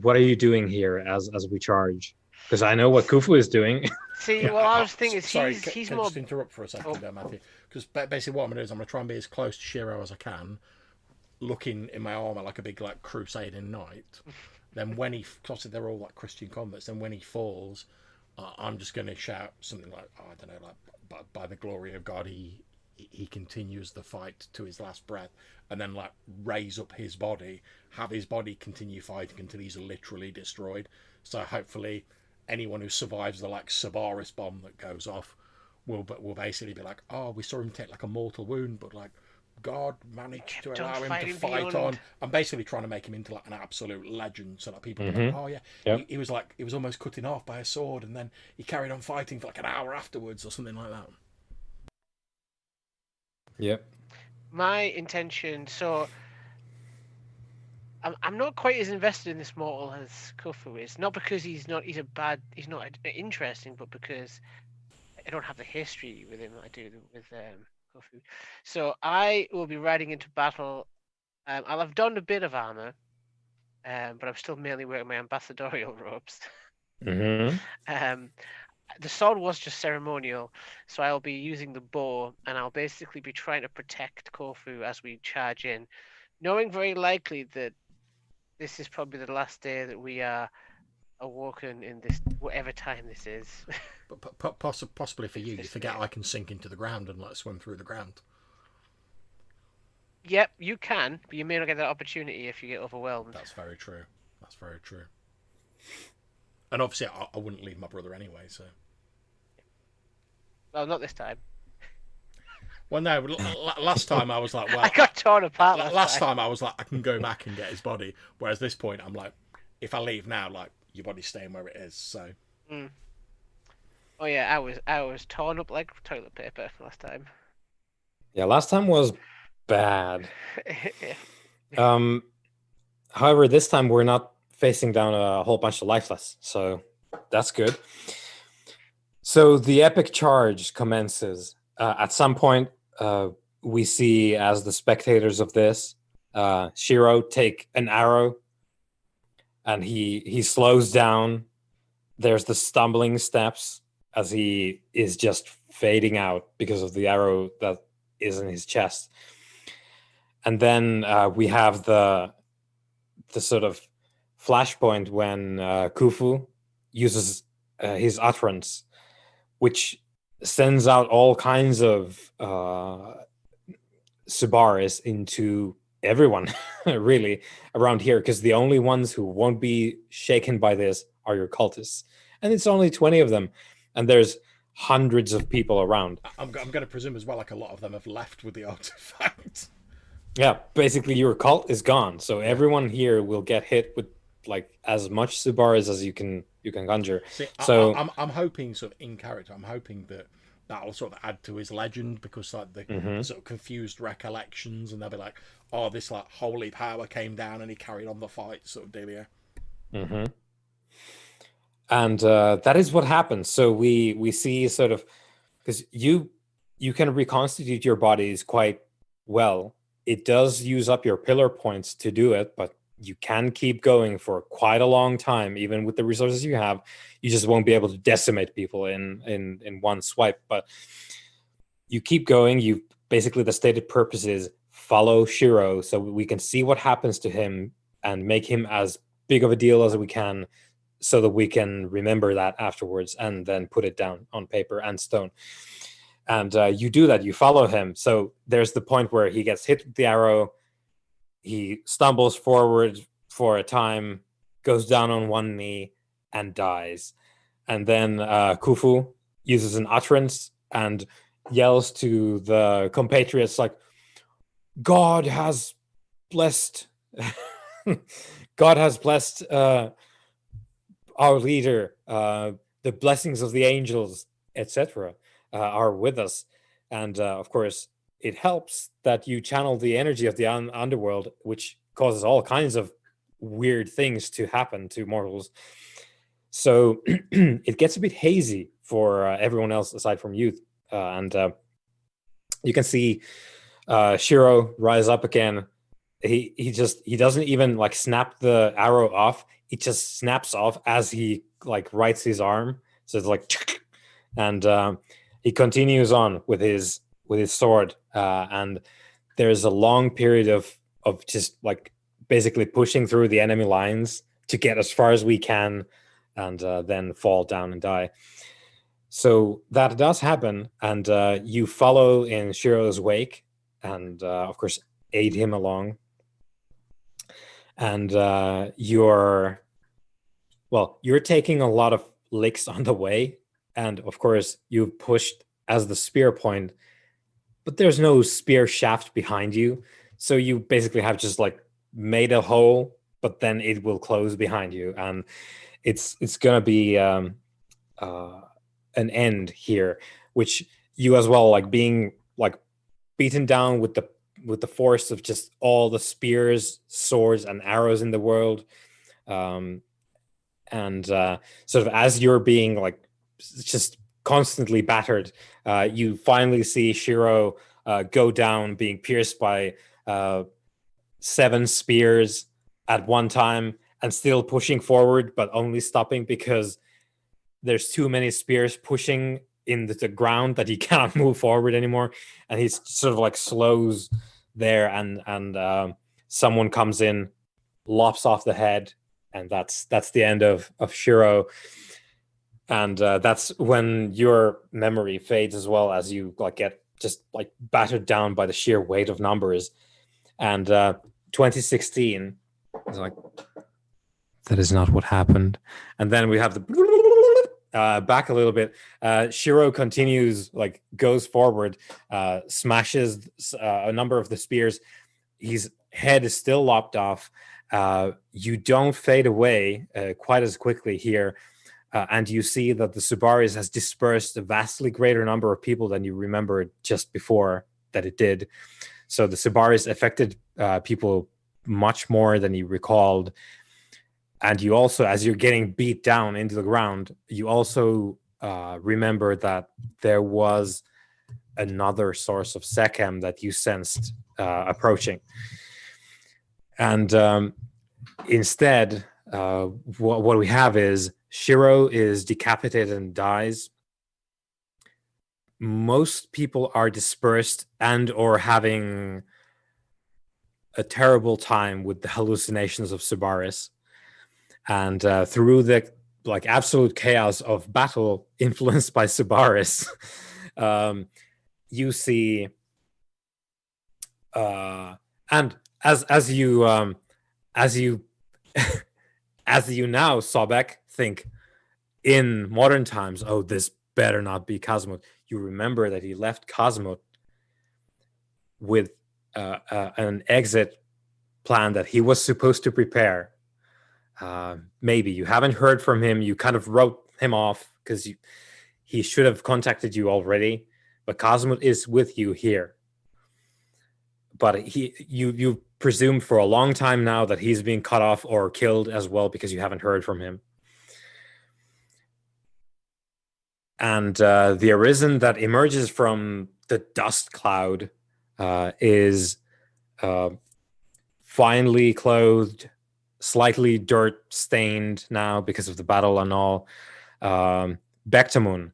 What are you doing here as we charge? Because I know what Kufu is doing. See, well, I was thinking he's more. Just interrupt for a second, there, Matthew. Because basically, what I'm going to do is I'm going to try and be as close to Shiro as I can, looking in my armor like a big crusading knight. Then when because they're all Christian converts, then when he falls, I'm just going to shout something like, I don't know, by the glory of God, he continues the fight to his last breath, and then raise up his body, have his body continue fighting until he's literally destroyed. So hopefully anyone who survives the Sabaris bomb that goes off will basically be like, oh, we saw him take a mortal wound, but God managed to allow him to fight on. I'm basically trying to make him into an absolute legend, so that people are like, oh yeah, he was almost cut in half by a sword, and then he carried on fighting for an hour afterwards or something like that. Yep. My intention, so I'm not quite as invested in this mortal as Kufu is. Not because he's not interesting, but because I don't have the history with him I do with Kufu. So I will be riding into battle. I'll have donned a bit of armor, but I'm still mainly wearing my ambassadorial robes. The sword was just ceremonial, so I'll be using the bow, and I'll basically be trying to protect Kofu as we charge in, knowing very likely that this is probably the last day that we are awoken in this, whatever time this is. But possibly for you forget I can sink into the ground and swim through the ground. Yep, you can, but you may not get that opportunity if you get overwhelmed. That's very true. And obviously, I wouldn't leave my brother anyway, so... Well, not this time. Well, no, last time I was well... I got torn apart last time I was I can go back and get his body, whereas this point, I'm if I leave now, your body's staying where it is, so... Oh, yeah, I was torn up like toilet paper last time. Yeah, last time was bad. However, this time we're not facing down a whole bunch of lifeless, so that's good. So the epic charge commences. At some point, we see, as the spectators of this, Shiro take an arrow, and he slows down. There's the stumbling steps as he is just fading out because of the arrow that is in his chest. And then we have the sort of flashpoint when Kufu uses his utterance, which sends out all kinds of Subaris into everyone, really, around here, because the only ones who won't be shaken by this are your cultists. And it's only 20 of them. And there's hundreds of people around. I'm going to presume as well, like a lot of them have left with the artifact. Yeah, basically your cult is gone, so everyone here will get hit with like as much Subaris as you can conjure. See, So I'm hoping sort of in character. I'm hoping that that'll sort of add to his legend, because like the sort of confused recollections, and they'll be like, oh, this like holy power came down and he carried on the fight, sort of dealio. and that is what happens. So we see sort of, because you can reconstitute your bodies quite well. It does use up your pillar points to do it, but you can keep going for quite a long time, even with the resources you have. You just won't be able to decimate people in one swipe, but you keep going. You basically, the stated purpose is follow Shiro so we can see what happens to him and make him as big of a deal as we can, so that we can remember that afterwards and then put it down on paper and stone. And you do that, you follow him. So there's the point where he gets hit with the arrow, he stumbles forward for a time, goes down on one knee, and dies. And then Khufu uses an utterance and yells to the compatriots like, God has blessed God has blessed our leader, the blessings of the angels, etc., are with us. And of course, it helps that you channel the energy of the underworld, which causes all kinds of weird things to happen to mortals. So it gets a bit hazy for everyone else aside from youth. And you can see Shiro rise up again. He doesn't even like snap the arrow off. It just snaps off as he like rights his arm. So it's like, and he continues on with his sword. And there's a long period of just like basically pushing through the enemy lines to get as far as we can, and then fall down and die. So that does happen, and you follow in Shiro's wake, and of course aid him along. And you're taking a lot of licks on the way, and of course you pushed as the spear point, but there's no spear shaft behind you, so you basically have just like made a hole, but then it will close behind you, and it's gonna be an end here, which you as well, like being like beaten down with the force of just all the spears, swords, and arrows in the world. And sort of as you're being like just constantly battered, you finally see Shiro go down, being pierced by 7 spears at one time, and still pushing forward, but only stopping because there's too many spears pushing in the ground that he cannot move forward anymore, and he's sort of like slows there, and someone comes in, lops off the head, and that's the end of Shiro. And that's when your memory fades as well, as you like get just like battered down by the sheer weight of numbers. And 2016 is like, that is not what happened. And then we have the back a little bit. Shiro continues, like goes forward, smashes a number of the spears. His head is still lopped off. You don't fade away quite as quickly here. And you see that the Subaris has dispersed a vastly greater number of people than you remembered just before that it did. So the Subaris affected people much more than you recalled. And you also, as you're getting beat down into the ground, you also remember that there was another source of Sekhem that you sensed approaching. And instead, what we have is Shiro is decapitated and dies. Most people are dispersed and or having a terrible time with the hallucinations of Subaris. And through the like absolute chaos of battle influenced by Subaris, you see, and as you as you now, Sobek, think in modern times, oh, this better not be Cosmo. You remember that he left Cosmo with an exit plan that he was supposed to prepare. Maybe you haven't heard from him. You kind of wrote him off because he should have contacted you already. But Cosmo is with you here. But you presumed for a long time now that he's being cut off or killed as well because you haven't heard from him. And the arisen that emerges from the dust cloud is finely clothed, slightly dirt stained now because of the battle and all. Bektamun,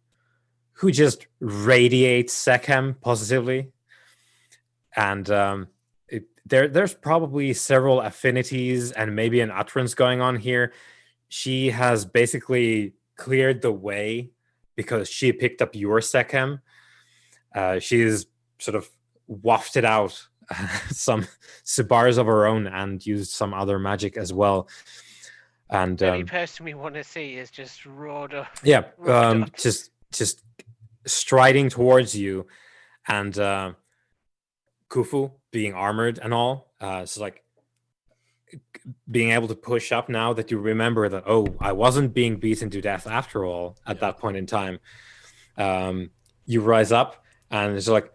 who just radiates Sekhem positively. And there's probably several affinities and maybe an utterance going on here. She has basically cleared the way because she picked up your Sekhem. She's sort of wafted out some Sibars of her own and used some other magic as well. And the only person we want to see is just roared up. Yeah, just striding towards you, and Khufu being armored and all. So like being able to push up now that you remember that, oh, I wasn't being beaten to death after all at that point in time. You rise up and it's like,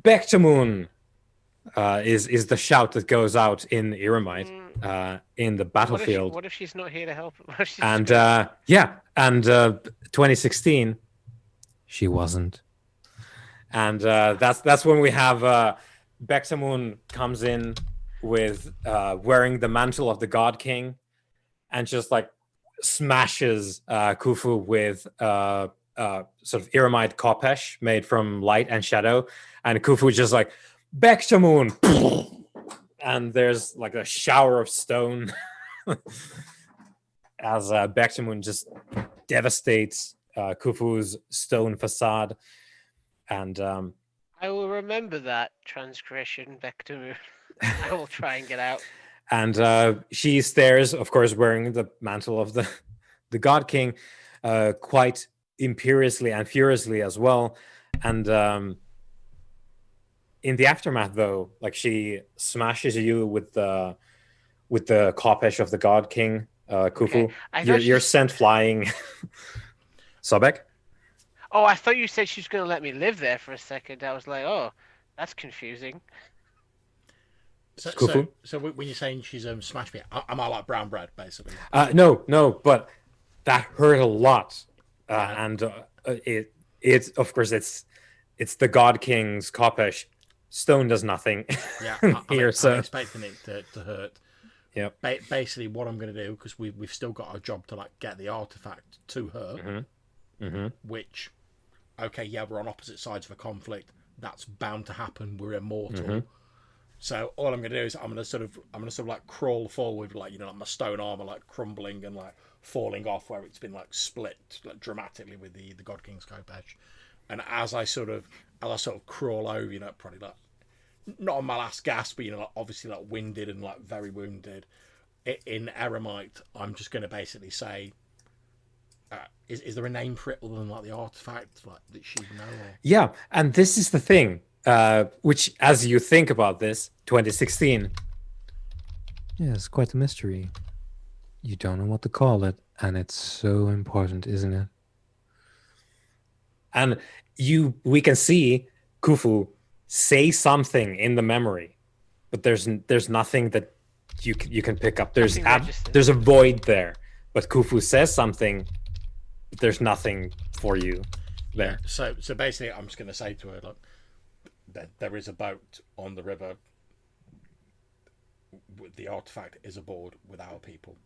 Bektamun is the shout that goes out in Iramite in the battlefield. What if she's not here to help? And 2016, she wasn't. And that's when we have Bektamun comes in with wearing the mantle of the God King and just like smashes Khufu with sort of Iramite Kopesh made from light and shadow. And Khufu just like, Bektamun! And there's like a shower of stone as Bektamun just devastates Khufu's stone facade. And I will remember that transgression, Bektamun. I will try and get out. And she stares, of course, wearing the mantle of the God King, quite imperiously and furiously as well. And in the aftermath, though, like she smashes you with the Kopesh of the God King, Khufu. Okay. You're sent flying. Sobek? Oh, I thought you said she was going to let me live there for a second. I was like, oh, that's confusing. So when you're saying she's smashed me, am I like brown bread, basically? No, but that hurt a lot. And it of course, it's the God King's Kopesh. Stone does nothing. Yeah, I'm expecting it to hurt. Yeah. Basically, what I'm going to do, because we've still got a job to like get the artifact to her, which, okay, yeah, we're on opposite sides of a conflict. That's bound to happen. We're immortal. So all I'm going to do is I'm going to sort of like crawl forward, like, you know, like my stone armor like crumbling and like falling off where it's been like split like dramatically with the God King's Kopesh. And as I sort of crawl over, you know, probably like not on my last gasp, but you know, like obviously like winded and like very wounded. In Eremite, I'm just going to basically say, is there a name for it other than like the artifact like that she know? Or... Yeah, and this is the thing, which as you think about this, 2016. Yeah, it's quite a mystery. You don't know what to call it, and it's so important, isn't it? And we can see Khufu say something in the memory, but there's nothing that you can pick up. There's a void there, but Khufu says something, but there's nothing for you there. So basically, I'm just going to say to her, look, there is a boat on the river. The artifact is aboard with our people.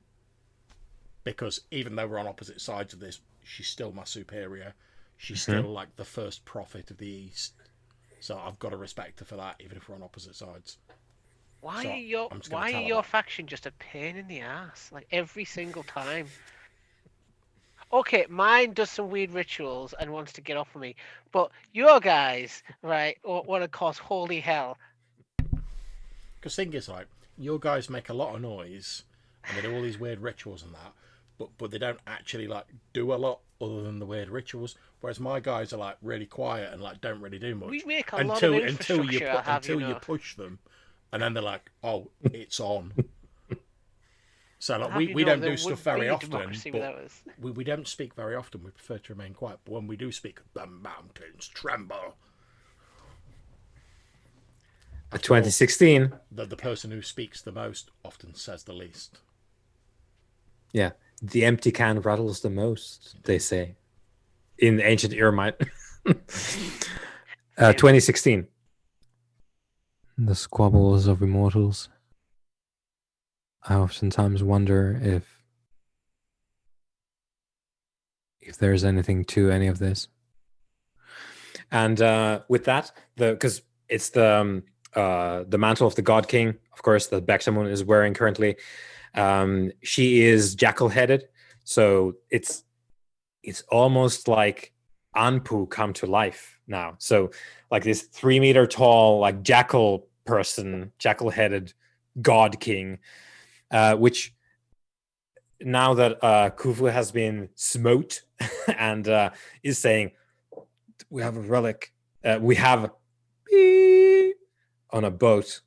Because even though we're on opposite sides of this, she's still my superior. She's still like the first prophet of the East. So I've got to respect her for that, even if we're on opposite sides. Why are your faction just a pain in the ass? Like every single time. Okay, mine does some weird rituals and wants to get off of me. But your guys, right, want to cause holy hell. Because thing is, like, your guys make a lot of noise and they do all these weird rituals and that. but they don't actually like do a lot other than the weird rituals. Whereas my guys are like really quiet and like don't really do much We make a lot of infrastructure, until you push them, and then they're like, oh, it's on. So like we don't do stuff very often, but we don't speak very often. We prefer to remain quiet. But when we do speak, the mountains tremble. 2016. The person who speaks the most often says the least. Yeah, the empty can rattles the most, they say, in ancient Eremite. 2016. The squabbles of immortals. I oftentimes wonder if there's anything to any of this. And with that, because it's the mantle of the God King, of course, that Bexamon is wearing currently. She is jackal-headed, so it's almost like Anpu come to life now. So like this 3 meter tall, like jackal person, jackal-headed God King, which now that Khufu has been smote and is saying, we have a relic, we have on a boat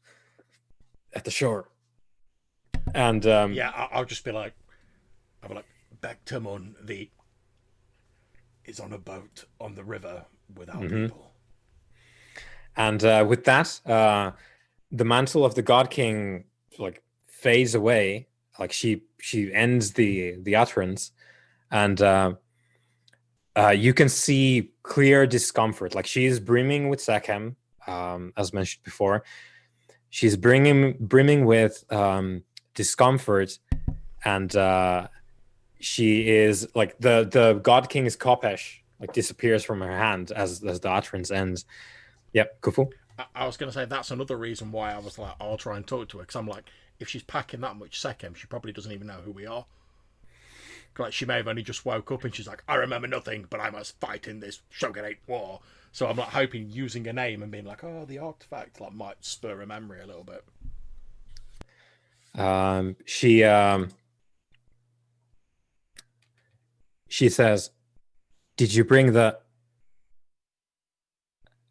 at the shore. And I'll just be like, Bektamon is on a boat on the river with our people. And with that, the mantle of the God King like fades away. Like she ends the utterance, and you can see clear discomfort. Like she is brimming with Sekhem, as mentioned before. She's brimming with discomfort, and she is like the God King's Kopesh like disappears from her hand as the utterance ends. Yep, Khufu. I was going to say that's another reason why I was like, I'll try and talk to her, because I'm like, if she's packing that much Sekhem, she probably doesn't even know who we are. Like she may have only just woke up and she's like, I remember nothing, but I must fight in this Shogunate war. So I'm like hoping using a name and being like, oh, the artifact like might spur a memory a little bit. She says, did you bring the,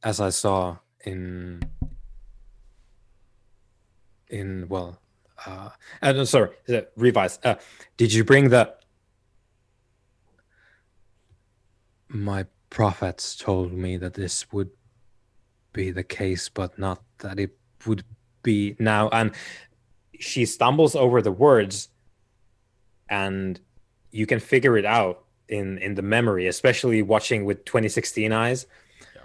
as I saw in well, sorry, revise. Did you bring the, my prophets told me that this would be the case, but not that it would be now. And she stumbles over the words, and you can figure it out in the memory, especially watching with 2016 eyes. Yep.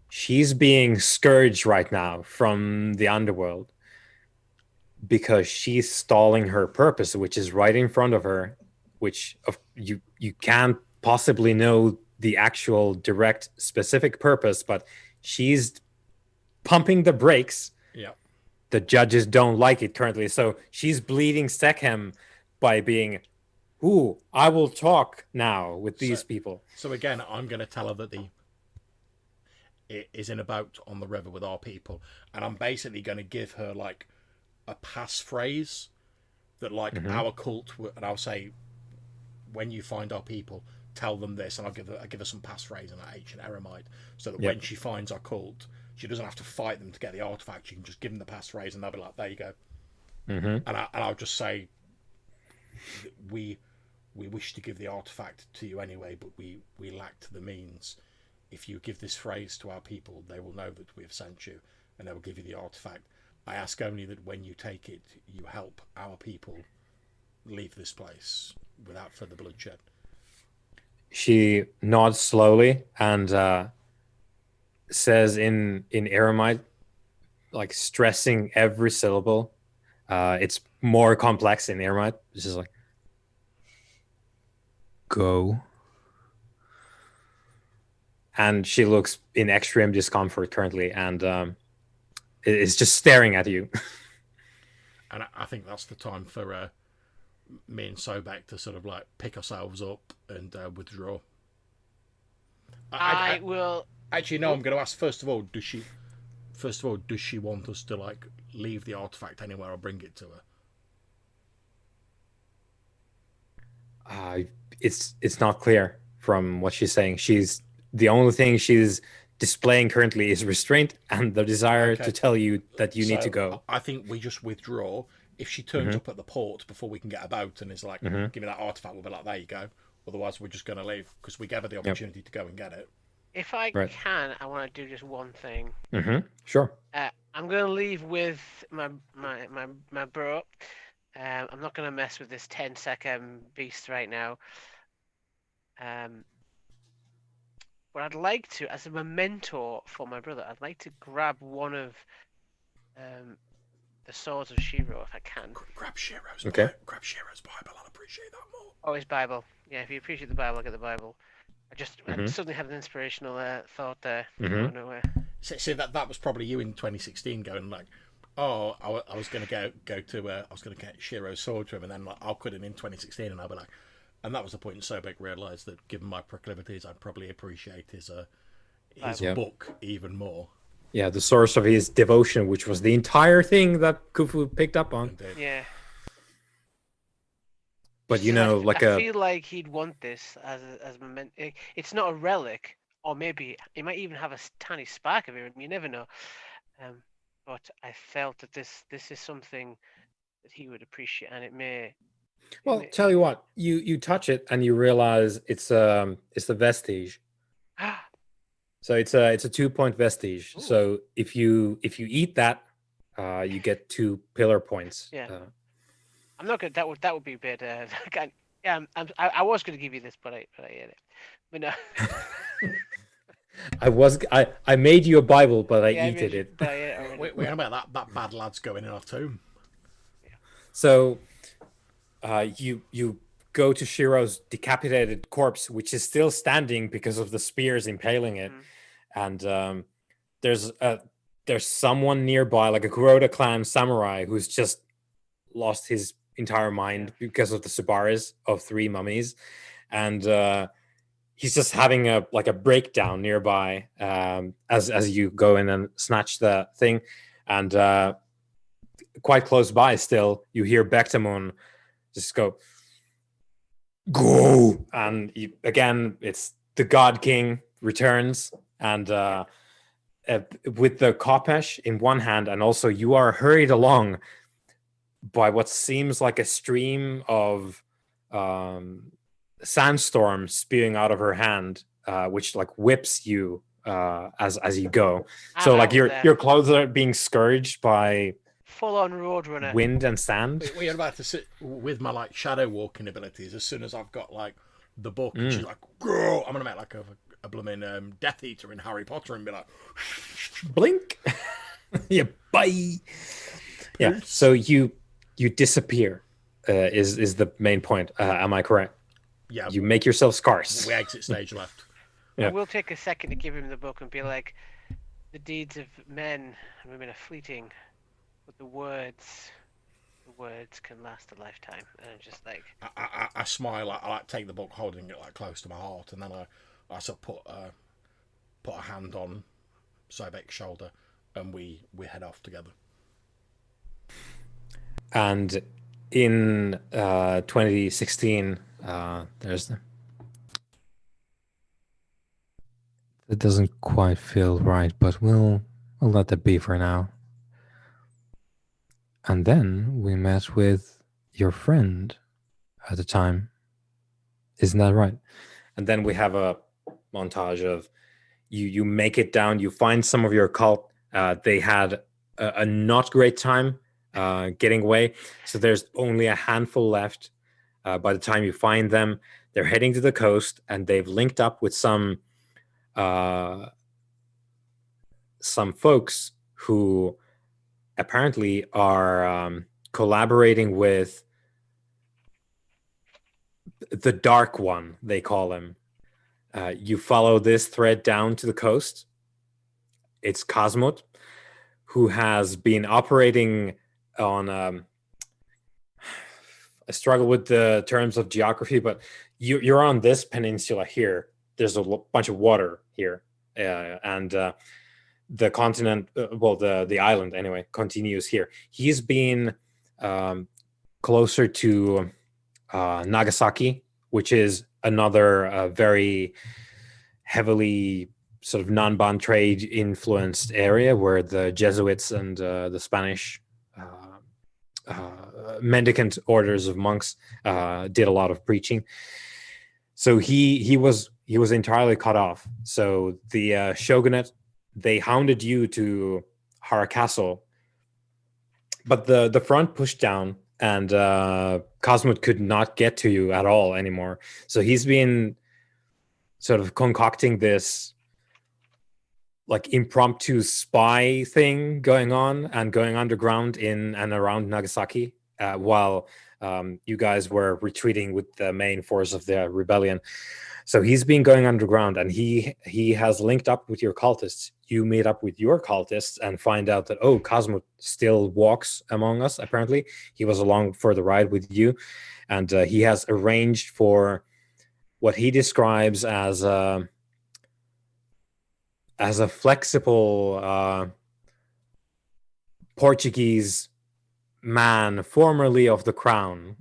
She's being scourged right now from the underworld because she's stalling her purpose, which is right in front of her, which you can't possibly know the actual direct specific purpose, but she's pumping the brakes. Yeah. The judges don't like it currently, so she's bleeding Sekhem by being, ooh, I will talk now with these people. So again, I'm going to tell her that it is in a boat on the river with our people, and I'm basically going to give her like a passphrase that like our cult, and I'll say, when you find our people, tell them this, and I'll give her some passphrase in that ancient Eremite, so that when she finds our cult, she doesn't have to fight them to get the artifact. She can just give them the passphrase, and they'll be like, "There you go." And I'll just say, "We wish to give the artifact to you anyway, but we lacked the means. If you give this phrase to our people, they will know that we have sent you, and they will give you the artifact. I ask only that when you take it, you help our people leave this place without further bloodshed." She nods slowly and says in Eremite, like stressing every syllable. It's more complex in Eremite. It's just like, go. And she looks in extreme discomfort currently, and is just staring at you. And I think that's the time for me and Sobek to sort of like pick ourselves up and withdraw. I will. Actually, no. I'm going to ask first of all. Does she want us to like leave the artifact anywhere or bring it to It's not clear from what she's saying. The only thing she's displaying currently is restraint and the desire to tell you that you need to go. I think we just withdraw. If she turns up at the port before we can get about and is like, give me that artifact, we'll be like, there you go. Otherwise, we're just going to leave because we gave her the opportunity to go and get it. If I can, I want to do just one thing. Sure. I'm going to leave with my bro. I'm not going to mess with this 10-second beast right now. But I'd like to, as a memento for my brother, I'd like to grab one of the swords of Shiro if I can. Grab Shiro's grab Shiro's Bible. I'll appreciate that more. Oh, his Bible. Yeah, if you appreciate the Bible, I'll get the Bible. I suddenly had an inspirational thought there. See, that was probably you in 2016 going like, oh, I was going to go to I was going to get Shiro's sword to him, and then like, I'll quit it in 2016, and I'll be like, and that was the point. Sobek realised that given my proclivities, I'd probably appreciate his book even more. Yeah, the source of his devotion, which was the entire thing that Khufu picked up on. Indeed. Yeah. But I feel like he'd want this as a memento. It's not a relic, or maybe it might even have a tiny spark of it. You never know. But I felt that this is something that he would appreciate, and it may. Well, tell you what, you touch it and you realize it's the vestige. So it's a 2-point vestige. Ooh. So if you eat that, you get 2 pillar points. Yeah. I'm not good. That would be a bit. I was going to give you this, but I ate it. But no. I made you a Bible, but I eated it. But I ate it already. Wait about that bad lad's going in our tomb. Yeah. So, you go to Shiro's decapitated corpse, which is still standing because of the spears impaling it, and there's someone nearby, like a Kuroda clan samurai, who's just lost his entire mind because of the Subaris of 3 mummies, and he's just having a breakdown nearby as you go in and snatch the thing, and quite close by still you hear Bektamun just go, and again it's the God King returns, and with the Kopesh in one hand, and also you are hurried along by what seems like a stream of sandstorm spewing out of her hand, which like whips you as you go. So like your clothes are being scourged by full-on roadrunner wind and sand. We're about to sit with my like shadow walking abilities. As soon as I've got like the book, and she's like, "Grow!" I'm gonna make like a blooming Death Eater in Harry Potter and be like, blink. Yeah, bye. Yeah. So you disappear. Is the main point? Am I correct? Yeah. You make yourself scarce. We exit stage left. Yeah. I will take a second to give him the book and be like, "The deeds of men and women are fleeting, but the words can last a lifetime." And just like I smile. I like take the book, holding it like close to my heart, and then I sort of put a hand on Sobek's shoulder, and we head off together. And in 2016, there's it doesn't quite feel right, but we'll let that be for now. And then we met with your friend at the time. Isn't that right? And then we have a montage of you make it down, you find some of your cult. They had a not great time getting away. So there's only a handful left. By the time you find them, they're heading to the coast, and they've linked up with some folks who apparently are collaborating with the Dark One, they call him. You follow this thread down to the coast. It's Cosmot, who has been operating on I struggle with the terms of geography, but you're on this peninsula here. There's a bunch of water here, and the continent, the island anyway, continues here. He's been closer to Nagasaki which is another very heavily sort of non-bond trade influenced area where the Jesuits and the Spanish mendicant orders of monks did a lot of preaching. So he was entirely cut off. So the shogunate, they hounded you to Hara Castle, but the front pushed down, and Cosmut could not get to you at all anymore. So he's been sort of concocting this like impromptu spy thing going on and going underground in and around Nagasaki while you guys were retreating with the main force of the rebellion. So he's been going underground, and he has linked up with your cultists. You meet up with your cultists and find out that, oh, Cosmo still walks among us, apparently. He was along for the ride with you, and he has arranged for what he describes as a flexible Portuguese man, formerly of the crown,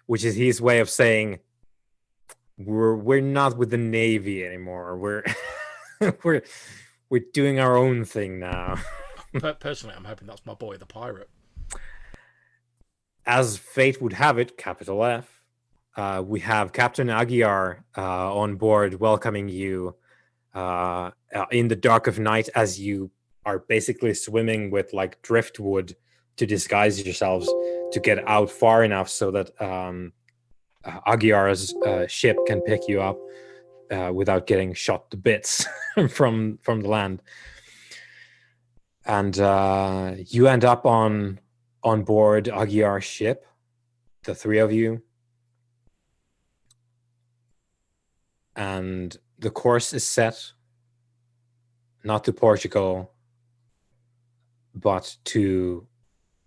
which is his way of saying we're not with the Navy anymore. We're we're doing our own thing now. Personally, I'm hoping that's my boy, the pirate. As fate would have it, capital F, we have Captain Aguiar on board, welcoming you in the dark of night as you are basically swimming with like driftwood to disguise yourselves to get out far enough so that Aguiar's ship can pick you up without getting shot to bits from the land. And you end up on board Aguiar's ship, the three of you. And the course is set not to Portugal, but to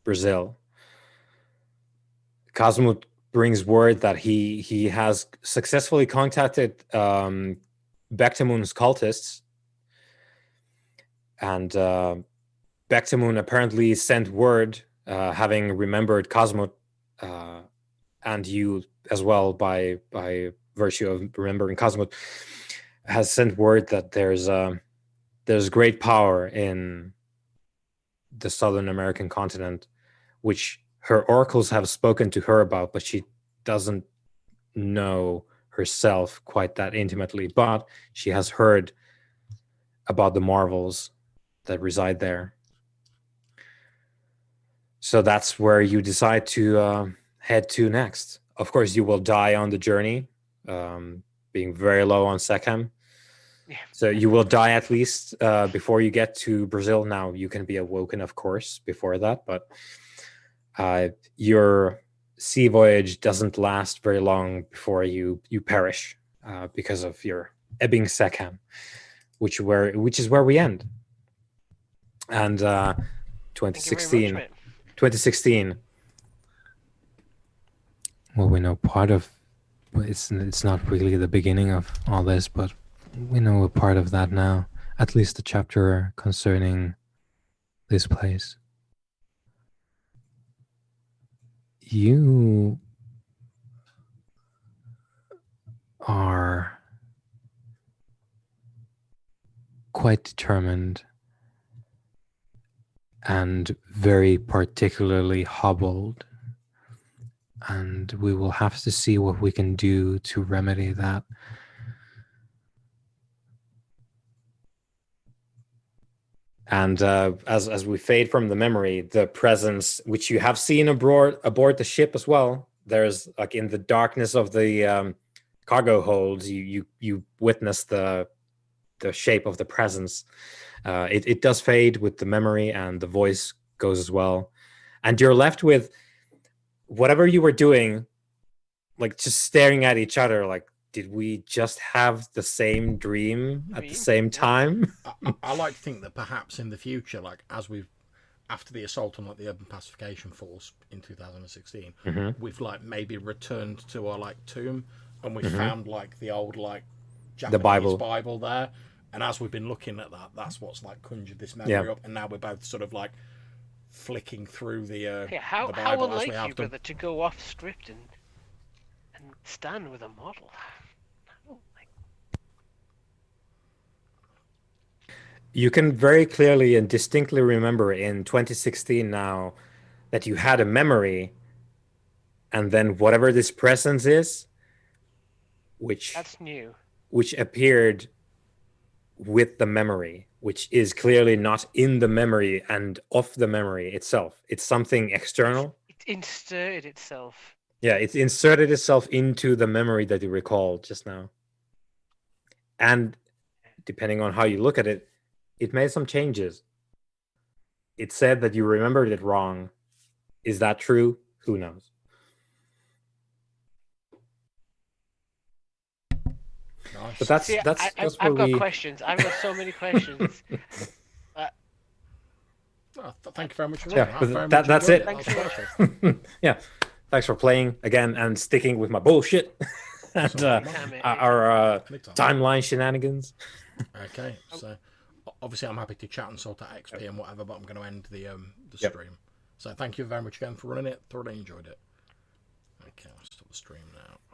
Brazil. Cosmo brings word that he has successfully contacted Bectamun's cultists, and Bectamun apparently sent word, having remembered Cosmo and you as well by virtue of remembering Cosmo, has sent word that there's great power in the Southern American continent, which her oracles have spoken to her about, but she doesn't know herself quite that intimately. But she has heard about the marvels that reside there. So that's where you decide to head to next. Of course, you will die on the journey, being very low on Sechem. Yeah. So you will die at least before you get to Brazil. Now, you can be awoken, of course, before that, but your sea voyage doesn't last very long before you perish because of your ebbing Sechem, which is where we end. And 2016. Well, we know part of it's not really the beginning of all this, but we know a part of that now. At least the chapter concerning this place. You are quite determined and very particularly hobbled, and we will have to see what we can do to remedy that. And as we fade from the memory, the presence which you have seen aboard the ship as well, there's like in the darkness of the cargo holds, you witness the shape of the presence. It does fade with the memory, and the voice goes as well. And you're left with whatever you were doing, like just staring at each other, like, did we just have the same dream at the same time? I like to think that perhaps in the future, like after the assault on like the Urban Pacification Force in 2016, we've like maybe returned to our like tomb, and we found like the old like Japanese Bible there. And as we've been looking at that, that's what's like conjured this memory up. And now we're both sort of like flicking through the how Bible unlike as we have you, brother, to go off script and Stand with a model. Oh, You can very clearly and distinctly remember in 2016 now that you had a memory, and then whatever this presence is, that's new. which appeared with the memory, which is clearly not in the memory and of the memory itself. It's something external. It inserted itself. Yeah, it's inserted itself into the memory that you recalled just now. And depending on how you look at it, it made some changes. It said that you remembered it wrong. Is that true? Who knows? Nice. But that's See, that's I've got we. questions. I've got so many questions. Thank you very much for Yeah, that. but that's it. Thanks so much. Yeah, thanks for playing again and sticking with my bullshit and our timeline shenanigans. Okay, so obviously I'm happy to chat and sort out XP and whatever, but I'm going to end the stream. So thank you very much again for running it. Thoroughly enjoyed it. Okay, I'll stop the stream now.